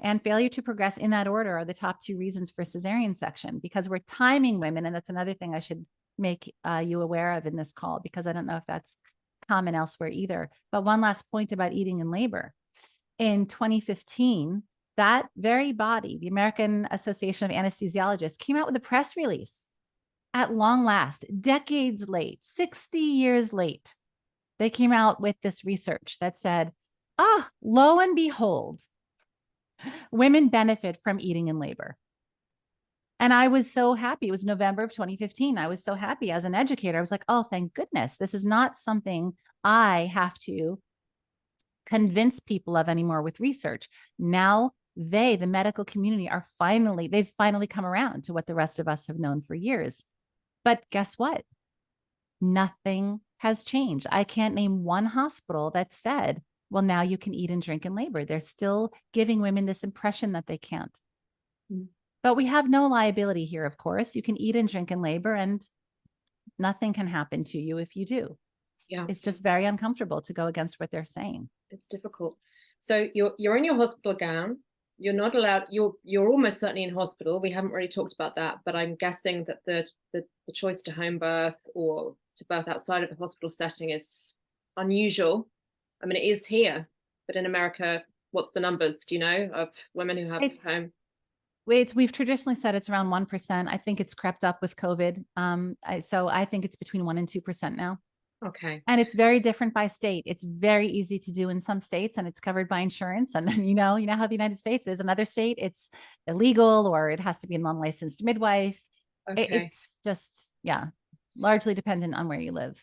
and failure to progress, in that order, are the top two reasons for cesarean section, because we're timing women. And that's another thing I should make you aware of in this call, because I don't know if that's common elsewhere either. But one last point about eating in labor. In 2015, that very body, the American Association of Anesthesiologists, came out with a press release. At long last, decades late, 60 years late, they came out with this research that said, lo and behold, women benefit from eating in labor. And I was so happy. It was November of 2015. I was so happy as an educator. I was like, oh, thank goodness. This is not something I have to convince people of anymore with research. Now the medical community, they've finally come around to what the rest of us have known for years. But guess what? Nothing has changed. I can't name one hospital that said, well, now you can eat and drink in labor. They're still giving women this impression that they can't. But we have no liability here, of course. You can eat and drink in labor and nothing can happen to you if you do. Yeah. It's just very uncomfortable to go against what they're saying. It's difficult. So you're in your hospital gown. You're not allowed, you're almost certainly in hospital. We haven't really talked about that, but I'm guessing that the choice to home birth or to birth outside of the hospital setting is unusual. I mean, it is here, but in America, what's the numbers, do you know, of women who have home? We've traditionally said it's around 1%. I think it's crept up with COVID. So I think it's between 1% and 2% now. Okay. And it's very different by state. It's very easy to do in some states and it's covered by insurance. And then, you know how the United States is. Another state, it's illegal or it has to be a non-licensed midwife. Okay. It's just, largely dependent on where you live.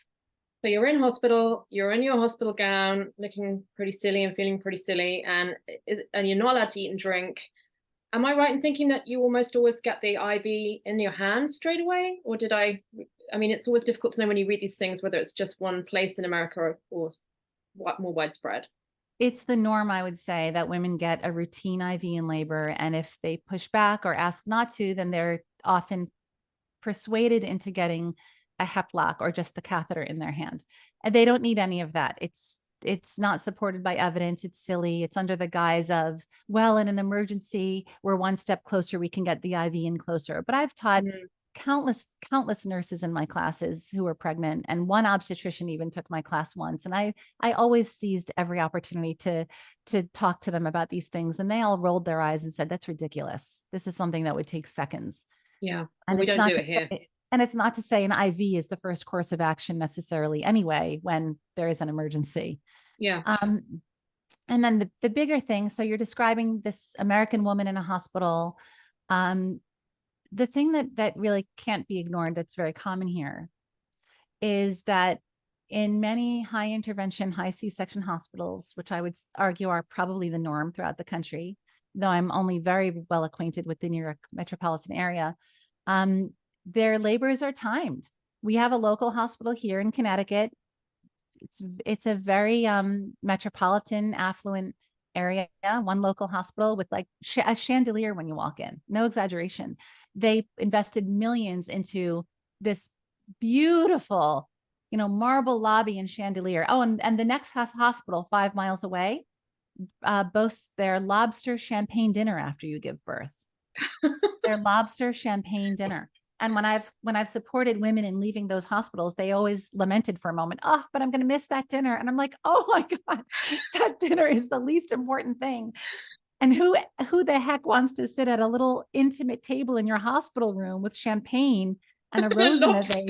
So you're in hospital, you're in your hospital gown, looking pretty silly and feeling pretty silly, and you're not allowed to eat and drink. Am I right in thinking that you almost always get the IV in your hand straight away? Or I mean, it's always difficult to know when you read these things, whether it's just one place in America or more widespread. It's the norm, I would say, that women get a routine IV in labor. And if they push back or ask not to, then they're often persuaded into getting a hep lock or just the catheter in their hand. And they don't need any of that. It's not supported by evidence. It's silly. It's under the guise of, well, in an emergency, we're one step closer. We can get the IV in closer. But I've taught countless nurses in my classes who were pregnant, and one obstetrician even took my class once. And I always seized every opportunity to talk to them about these things. And they all rolled their eyes and said, that's ridiculous. This is something that would take seconds. Yeah. And Well, we it's don't not do it here. and it's not to say an IV is the first course of action necessarily anyway, when there is an emergency. Yeah. And then the bigger thing, so you're describing this American woman in a hospital. The thing that really can't be ignored, that's very common here, is that in many high intervention, high C-section hospitals, which I would argue are probably the norm throughout the country, though I'm only very well acquainted with the New York metropolitan area, their labors are timed. We have a local hospital here in Connecticut. It's a very metropolitan, affluent area, one local hospital with like a chandelier when you walk in, no exaggeration. They invested millions into this beautiful, marble lobby and chandelier. Oh, and the next hospital 5 miles away boasts their lobster champagne dinner after you give birth. Their lobster champagne dinner. And when I've supported women in leaving those hospitals, they always lamented for a moment, oh, but I'm going to miss that dinner. And I'm like, oh my God, that dinner is the least important thing. And who the heck wants to sit at a little intimate table in your hospital room with champagne and a rose in a vase?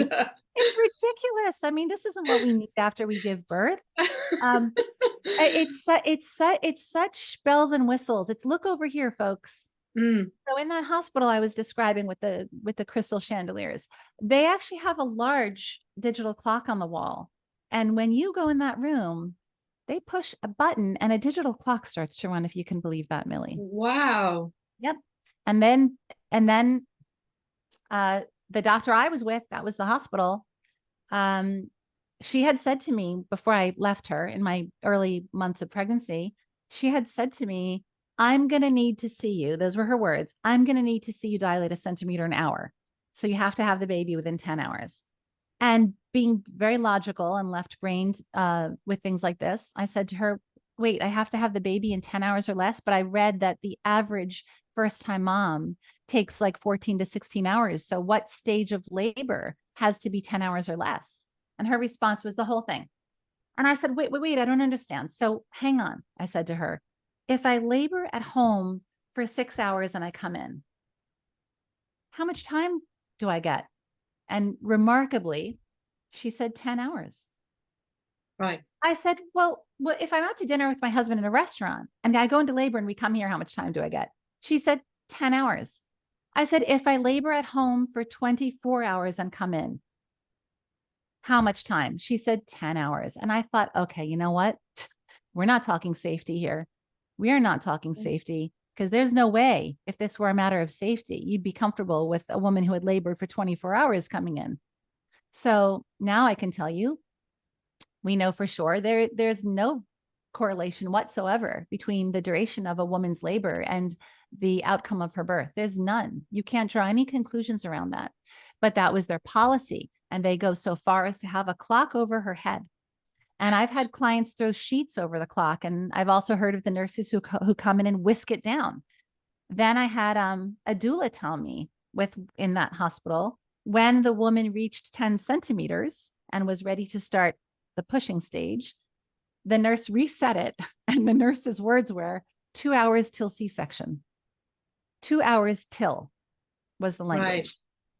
It's ridiculous. I mean, this isn't what we need after we give birth. It's such bells and whistles. It's look over here, folks. So in that hospital I was describing with the crystal chandeliers, they actually have a large digital clock on the wall. And when you go in that room, they push a button and a digital clock starts to run, if you can believe that, Millie. Wow. Yep. And then the doctor I was with, that was the hospital, she had said to me before I left her in my early months of pregnancy, she had said to me, I'm going to need to see you. Those were her words. I'm going to need to see you dilate 1 centimeter an hour. So you have to have the baby within 10 hours. And being very logical and left-brained with things like this, I said to her, wait, I have to have the baby in 10 hours or less. But I read that the average first-time mom takes like 14 to 16 hours. So what stage of labor has to be 10 hours or less? And her response was the whole thing. And I said, wait, I don't understand. So hang on, I said to her. If I labor at home for 6 hours and I come in, how much time do I get? And remarkably, she said 10 hours. Right. I said, well, if I'm out to dinner with my husband in a restaurant and I go into labor and we come here, how much time do I get? She said 10 hours. I said, if I labor at home for 24 hours and come in, how much time? She said 10 hours. And I thought, okay, you know what? We're not talking safety here. We are not talking safety, because there's no way, if this were a matter of safety, you'd be comfortable with a woman who had labored for 24 hours coming in. So now I can tell you, we know for sure there's no correlation whatsoever between the duration of a woman's labor and the outcome of her birth. There's none. You can't draw any conclusions around that. But that was their policy. And they go so far as to have a clock over her head. And I've had clients throw sheets over the clock. And I've also heard of the nurses who come in and whisk it down. Then I had a doula tell me in that hospital, when the woman reached 10 centimeters and was ready to start the pushing stage, the nurse reset it. And the nurse's words were 2 hours till C-section. 2 hours till was the language.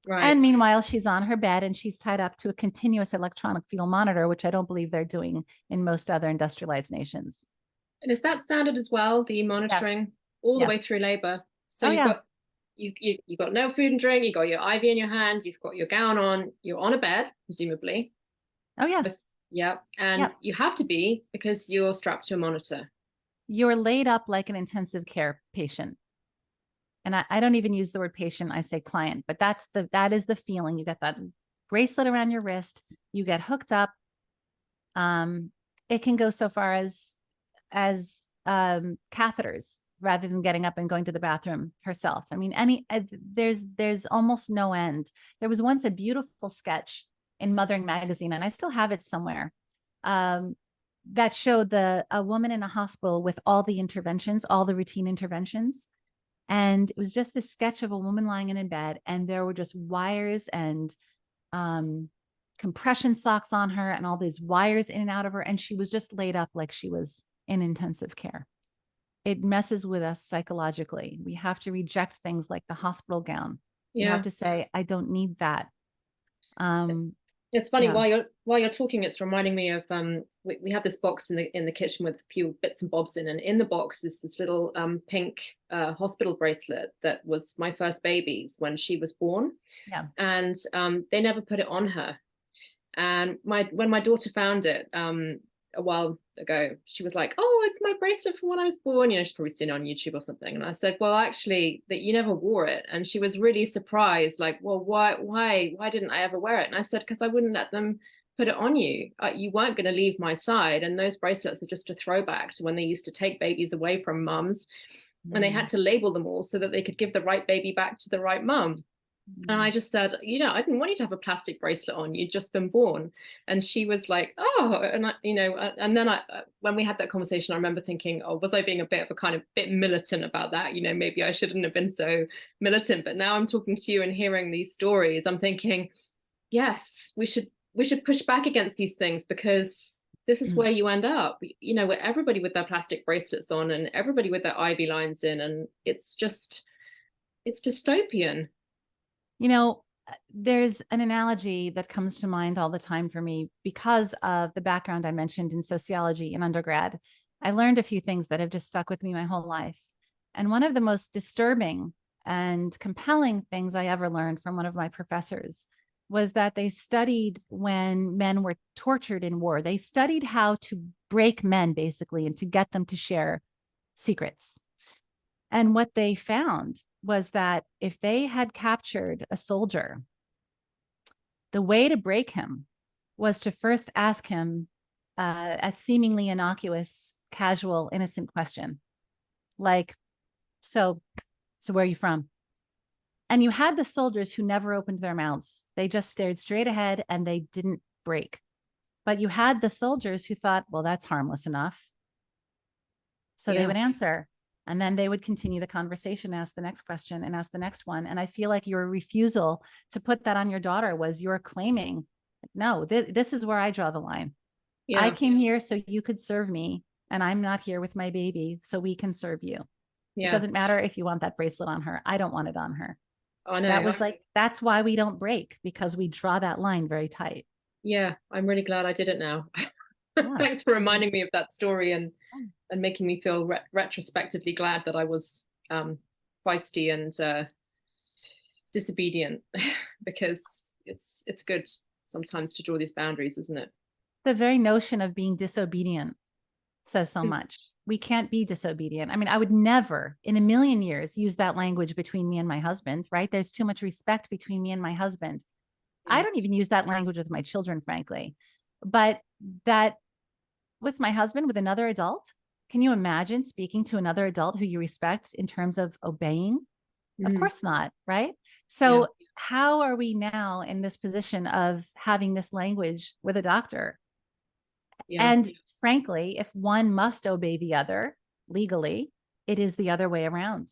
Right. And meanwhile, she's on her bed and she's tied up to a continuous electronic fetal monitor, which I don't believe they're doing in most other industrialized nations. And is that standard as well, the monitoring all the way through labor? So you've got no food and drink, you've got your IV in your hand, you've got your gown on, you're on a bed, presumably. Oh, yes. And you have to be, because you're strapped to a monitor. You're laid up like an intensive care patient. And I don't even use the word patient, I say client, but that is the feeling. You get that bracelet around your wrist, you get hooked up. It can go so far as catheters rather than getting up and going to the bathroom herself. I mean, there's almost no end. There was once a beautiful sketch in Mothering magazine, and I still have it somewhere, that showed a woman in a hospital with all the interventions, all the routine interventions. And it was just this sketch of a woman lying in bed, and there were just wires and compression socks on her and all these wires in and out of her. And she was just laid up like she was in intensive care. It messes with us psychologically. We have to reject things like the hospital gown. You have to say, I don't need that. It's funny, while you're talking, it's reminding me of we have this box in the kitchen with a few bits and bobs in, and in the box is this little pink hospital bracelet that was my first baby's when she was born. And they never put it on her. And when my daughter found it a while ago, she was like, "Oh, it's my bracelet from when I was born." You know, she's probably seen it on YouTube or something. And I said, "Well, actually, that you never wore it." And she was really surprised, like, "Well, why didn't I ever wear it?" And I said, "Because I wouldn't let them put it on you. You weren't going to leave my side. And those bracelets are just a throwback to when they used to take babies away from mums, and they had to label them all so that they could give the right baby back to the right mum." And I just said, I didn't want you to have a plastic bracelet on. You'd just been born. And she was like, "Oh," and and then when we had that conversation, I remember thinking, "Oh, was I being a bit militant about that? Maybe I shouldn't have been so militant." But now I'm talking to you and hearing these stories, I'm thinking, yes, we should push back against these things, because this is where you end up, with everybody with their plastic bracelets on and everybody with their IV lines in. And it's dystopian. There's an analogy that comes to mind all the time for me because of the background I mentioned in sociology in undergrad. I learned a few things that have just stuck with me my whole life. And one of the most disturbing and compelling things I ever learned from one of my professors was that they studied when men were tortured in war. They studied how to break men, basically, and to get them to share secrets. And what they found was that if they had captured a soldier, the way to break him was to first ask him a seemingly innocuous, casual, innocent question, like, so where are you from? And you had the soldiers who never opened their mouths. They just stared straight ahead and they didn't break. But you had the soldiers who thought, well, that's harmless enough. So they would answer. And then they would continue the conversation, ask the next question and ask the next one. And I feel like your refusal to put that on your daughter was you're claiming, no, this is where I draw the line. I came here so you could serve me, and I'm not here with my baby so we can serve you. It doesn't matter if you want that bracelet on her. I don't want it on her. Oh, no. That was that's why we don't break, because we draw that line very tight. Yeah, I'm really glad I did it now. Thanks for reminding me of that story and making me feel retrospectively glad that I was feisty and disobedient, because it's good sometimes to draw these boundaries, isn't it? The very notion of being disobedient says so much. We can't be disobedient. I mean, I would never in a million years use that language between me and my husband, right? There's too much respect between me and my husband. I don't even use that language with my children, frankly. But that with my husband, with another adult, can you imagine speaking to another adult who you respect in terms of obeying? Of course not, right? So how are we now in this position of having this language with a doctor? And frankly, if one must obey the other legally, it is the other way around.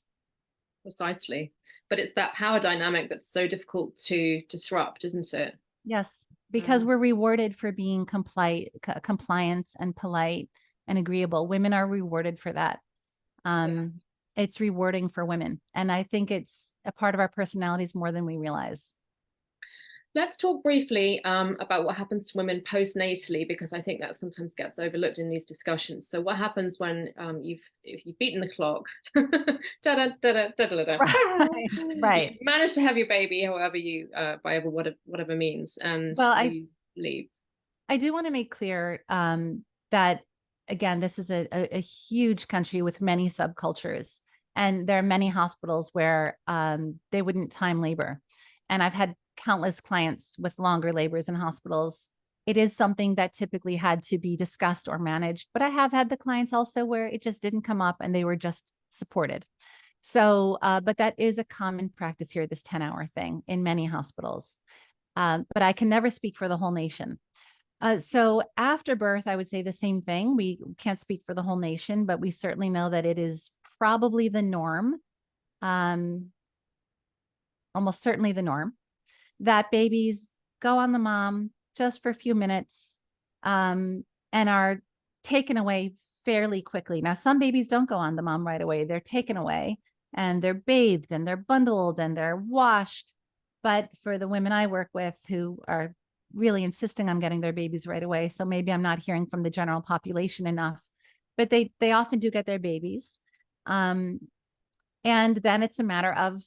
Precisely. But it's that power dynamic that's so difficult to disrupt, isn't it? Yes, because we're rewarded for being compliant and polite and agreeable. Women are rewarded for that. It's rewarding for women. And I think it's a part of our personalities more than we realize. Let's talk briefly about what happens to women postnatally, because I think that sometimes gets overlooked in these discussions. So what happens when if you've beaten the clock, right. You manage to have your baby, however you, by whatever means, and you leave. I do want to make clear that, again, this is a huge country with many subcultures, and there are many hospitals where they wouldn't time labor. And I've had countless clients with longer labors in hospitals it is something that typically had to be discussed or managed. But I have had the clients also where it just didn't come up and they were just supported. So, but that is a common practice here, this 10-hour thing in many hospitals. But I can never speak for the whole nation. So after birth, I would say the same thing. We can't speak for the whole nation, but we certainly know that it is probably the norm, almost certainly the norm, that babies go on the mom just for a few minutes and are taken away fairly quickly. Now, some babies don't go on the mom right away. They're taken away and they're bathed and they're bundled and they're washed. But for the women I work with who are really insisting on getting their babies right away, so maybe I'm not hearing from the general population enough, but they often do get their babies. And then it's a matter of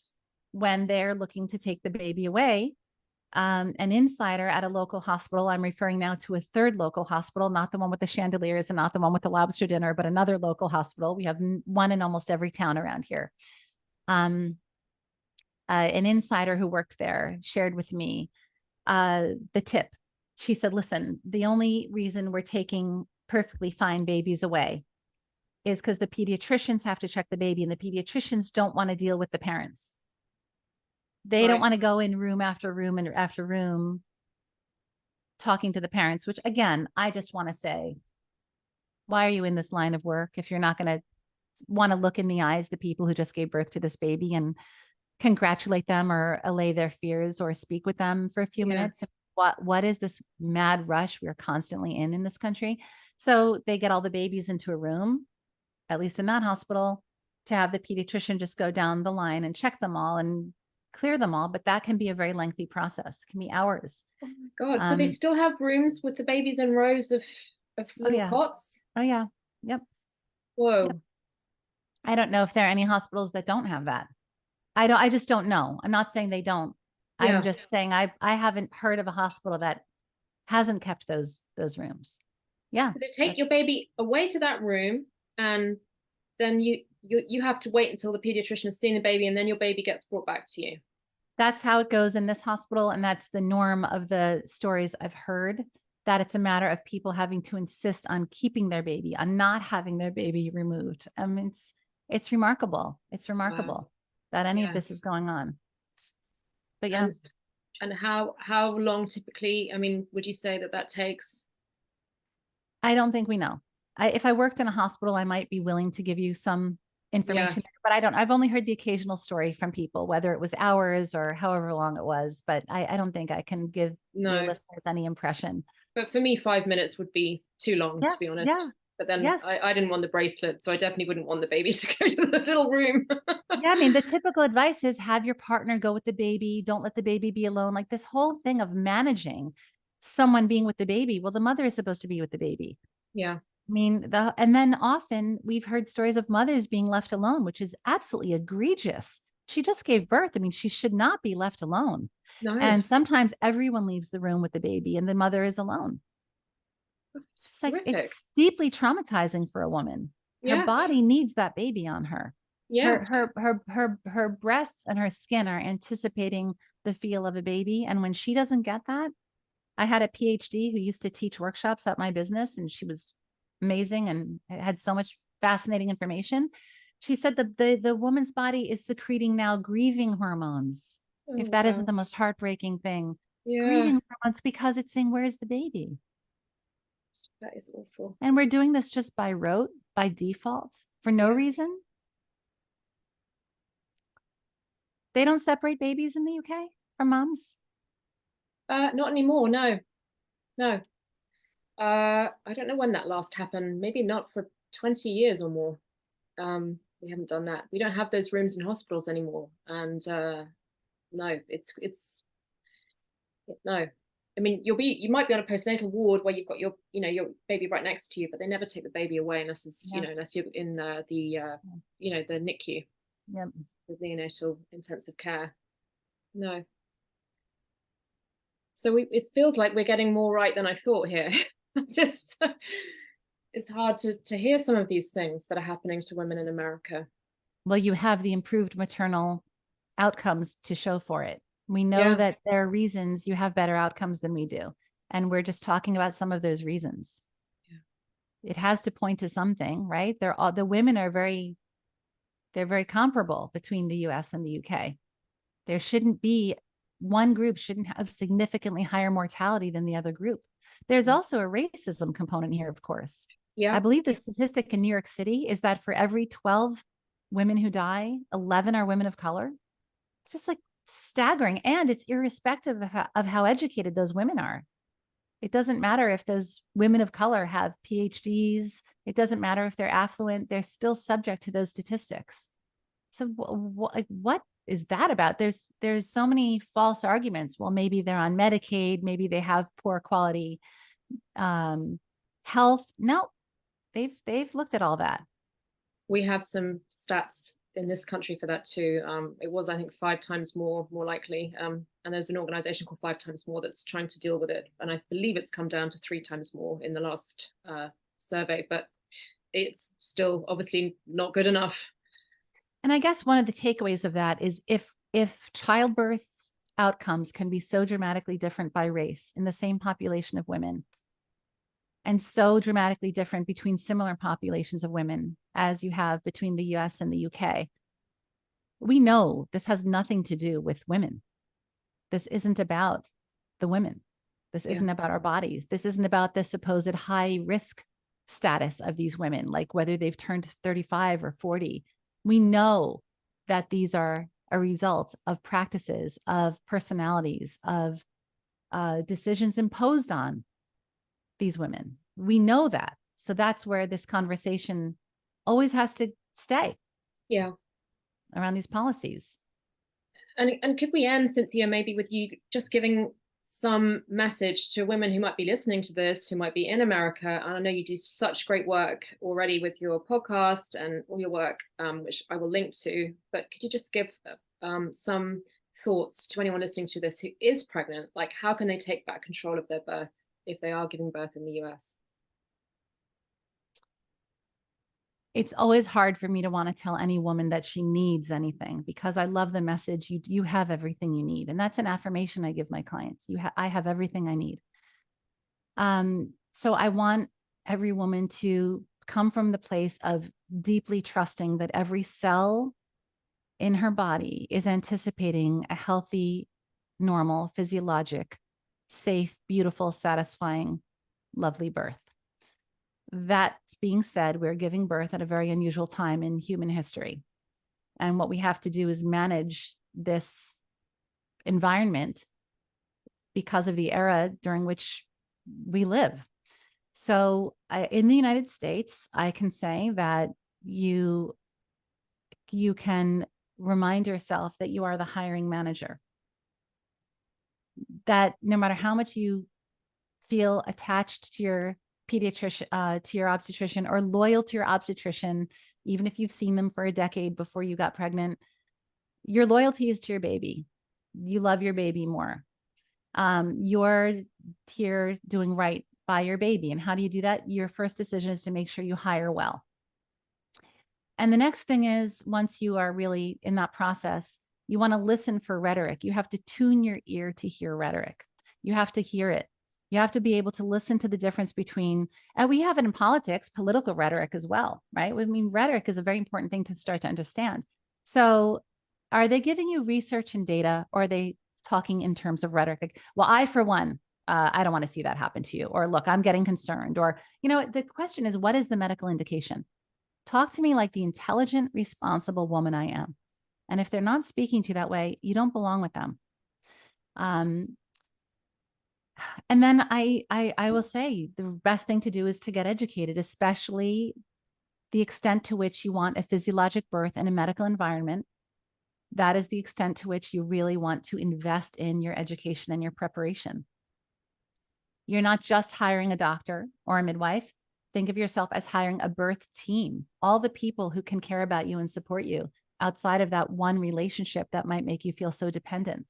when they're looking to take the baby away. An insider at a local hospital, I'm referring now to a third local hospital, not the one with the chandeliers and not the one with the lobster dinner, but another local hospital. We have one in almost every town around here. An insider who worked there shared with me the tip. She said, listen, the only reason we're taking perfectly fine babies away is because the pediatricians have to check the baby and the pediatricians don't want to deal with the parents. They don't want to go in room after room and after room talking to the parents, which again, I just want to say, why are you in this line of work if you're not going to want to look in the eyes the people who just gave birth to this baby and congratulate them or allay their fears or speak with them for a few minutes? What is this mad rush we're constantly in this country? So they get all the babies into a room, at least in that hospital, to have the pediatrician just go down the line and check them all and clear them all. But that can be a very lengthy process. It can be hours. Oh my God. So they still have rooms with the babies in rows of little cots? Oh yeah. Yep. Whoa. Yep. I don't know if there are any hospitals that don't have that. I just don't know. I'm not saying they don't. Yeah. I'm just saying I haven't heard of a hospital that hasn't kept those rooms. Yeah. So they take your baby away to that room and then you have to wait until the pediatrician has seen the baby and then your baby gets brought back to you. That's how it goes in this hospital. And that's the norm of the stories I've heard, that it's a matter of people having to insist on keeping their baby, on not having their baby removed. I mean, it's remarkable. It's remarkable that any of this is going on. But yeah. And how long typically, I mean, would you say that takes? I don't think we know. If I worked in a hospital, I might be willing to give you some information, but I don't. I've only heard the occasional story from people, whether it was hours or however long it was, but I don't think I can give your listeners any impression. But for me, 5 minutes would be too long, to be honest. Yeah. But then I didn't want the bracelet, so I definitely wouldn't want the baby to go to the little room. Yeah, I mean, the typical advice is have your partner go with the baby. Don't let the baby be alone. Like this whole thing of managing someone being with the baby. Well, the mother is supposed to be with the baby. Yeah. I mean, and then often we've heard stories of mothers being left alone, which is absolutely egregious. She just gave birth. I mean, she should not be left alone. No. And sometimes everyone leaves the room with the baby and the mother is alone. It's like, it's deeply traumatizing for a woman. Her body needs that baby on her. Yeah. Her breasts and her skin are anticipating the feel of a baby. And when she doesn't get that, I had a PhD who used to teach workshops at my business, and she was amazing and had so much fascinating information. She said the woman's body is secreting now grieving hormones. If that isn't the most heartbreaking thing. Grieving hormones, because it's saying, where's the baby? That is awful. And we're doing this just by rote, by default, for no reason. They don't separate babies in the UK from moms? Not anymore, no. No. I don't know when that last happened. Maybe not for 20 years or more. We haven't done that. We don't have those rooms in hospitals anymore. And no, it's no. I mean, you might be on a postnatal ward where you've got your baby right next to you, but they never take the baby away unless it's unless you're in the NICU. Yep. The neonatal intensive care. No. So it feels like we're getting more right than I thought here. Just it's hard to hear some of these things that are happening to women in America. Well, you have the improved maternal outcomes to show for it. We know that there are reasons you have better outcomes than we do. And we're just talking about some of those reasons. Yeah. It has to point to something, right? The women are they're very comparable between the US and the UK. There shouldn't be, one group shouldn't have significantly higher mortality than the other group. There's also a racism component here, of course. Yeah. I believe the statistic in New York City is that for every 12 women who die, 11 are women of color. It's just like staggering. And it's irrespective of how educated those women are. It doesn't matter if those women of color have PhDs. It doesn't matter if they're affluent. They're still subject to those statistics. So what is that about? There's so many false arguments. Well, maybe they're on Medicaid. Maybe they have poor quality health. No, they've looked at all that. We have some stats in this country for that too. It was, I think, 5 times more likely. And there's an organization called 5 Times More that's trying to deal with it. And I believe it's come down to 3 times more in the last survey, but it's still obviously not good enough. And I guess one of the takeaways of that is if childbirth outcomes can be so dramatically different by race in the same population of women, and so dramatically different between similar populations of women as you have between the US and the UK, we know this has nothing to do with women. This isn't about the women. This isn't about our bodies. This isn't about the supposed high risk status of these women, like whether they've turned 35 or 40. We know that these are a result of practices, of personalities, of decisions imposed on these women. We know that. So that's where this conversation always has to stay. Yeah. Around these policies. And could we end, Cynthia, maybe with you just giving some message to women who might be listening to this, who might be in America? And I know you do such great work already with your podcast and all your work, which I will link to, but could you just give some thoughts to anyone listening to this who is pregnant? Like, how can they take back control of their birth if they are giving birth in the US? It's always hard for me to want to tell any woman that she needs anything, because I love the message, you have everything you need. And that's an affirmation I give my clients. I have everything I need. So I want every woman to come from the place of deeply trusting that every cell in her body is anticipating a healthy, normal, physiologic, safe, beautiful, satisfying, lovely birth. That being said, we're giving birth at a very unusual time in human history. And what we have to do is manage this environment because of the era during which we live. So in the United States, I can say that you can remind yourself that you are the hiring manager. That no matter how much you feel attached to your pediatrician, to your obstetrician, or loyal to your obstetrician, even if you've seen them for a decade before you got pregnant, your loyalty is to your baby. You love your baby more. You're here doing right by your baby. And how do you do that? Your first decision is to make sure you hire well. And the next thing is, once you are really in that process, you want to listen for rhetoric. You have to tune your ear to hear rhetoric. You have to hear it. You have to be able to listen to the difference between, and we have it in politics, political rhetoric as well, right? I mean, rhetoric is a very important thing to start to understand. So are they giving you research and data, or are they talking in terms of rhetoric? Like, well, I, for one, I don't want to see that happen to you. Or look, I'm getting concerned. Or, the question is, what is the medical indication? Talk to me like the intelligent, responsible woman I am. And if they're not speaking to you that way, you don't belong with them. And then I will say the best thing to do is to get educated, especially the extent to which you want a physiologic birth in a medical environment. That is the extent to which you really want to invest in your education and your preparation. You're not just hiring a doctor or a midwife. Think of yourself as hiring a birth team, all the people who can care about you and support you outside of that one relationship that might make you feel so dependent.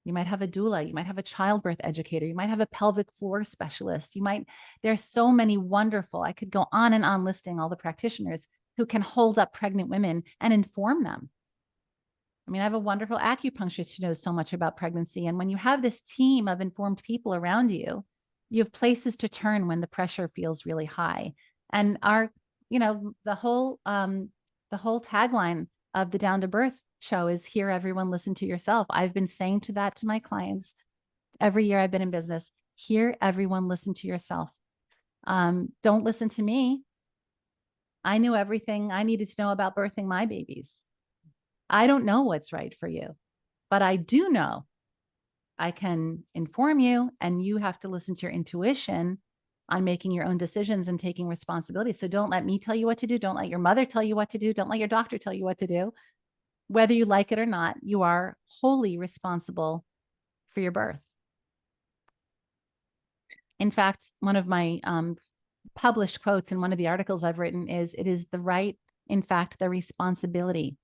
You might have a doula, you might have a childbirth educator, you might have a pelvic floor specialist. There's so many wonderful, I could go on and on listing all the practitioners who can hold up pregnant women and inform them. I mean, I have a wonderful acupuncturist who knows so much about pregnancy. And when you have this team of informed people around you, You have places to turn when the pressure feels really high. And our, the whole tagline of the Down to Birth show is hear everyone, listen to yourself. I've been saying that to my clients every year I've been in business. Hear everyone, listen to yourself. Don't listen to me. I knew everything I needed to know about birthing my babies. I don't know what's right for you, but I do know I can inform you, and you have to listen to your intuition on making your own decisions and taking responsibility. So don't let me tell you what to do. Don't let your mother tell you what to do. Don't let your doctor tell you what to do. Whether you like it or not, you are wholly responsible for your birth. In fact, one of my published quotes in one of the articles I've written is, it is the right, in fact, the responsibility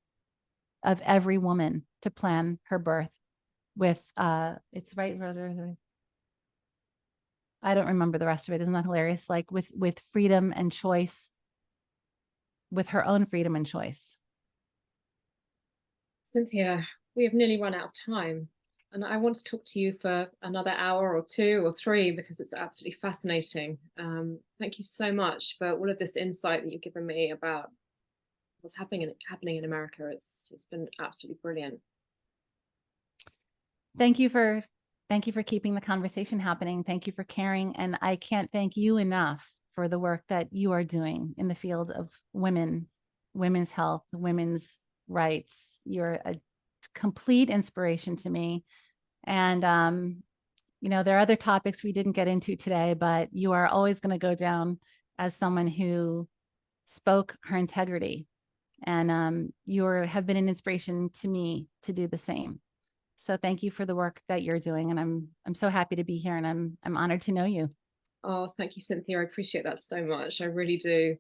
of every woman to plan her birth with, it's right. I don't remember the rest of it. Isn't that hilarious? Like with freedom and choice, with her own freedom and choice. Cynthia, we have nearly run out of time. And I want to talk to you for another hour or 2 or 3 because it's absolutely fascinating. Thank you so much for all of this insight that you've given me about what's happening in America. It's been absolutely brilliant. Thank you for keeping the conversation happening. Thank you for caring. And I can't thank you enough for the work that you are doing in the field of women's health, women's rights. You're a complete inspiration to me. And, there are other topics we didn't get into today, but you are always going to go down as someone who spoke her integrity. And you have been an inspiration to me to do the same. So thank you for the work that you're doing. And I'm so happy to be here, and I'm honored to know you. Oh, thank you, Cynthia. I appreciate that so much. I really do.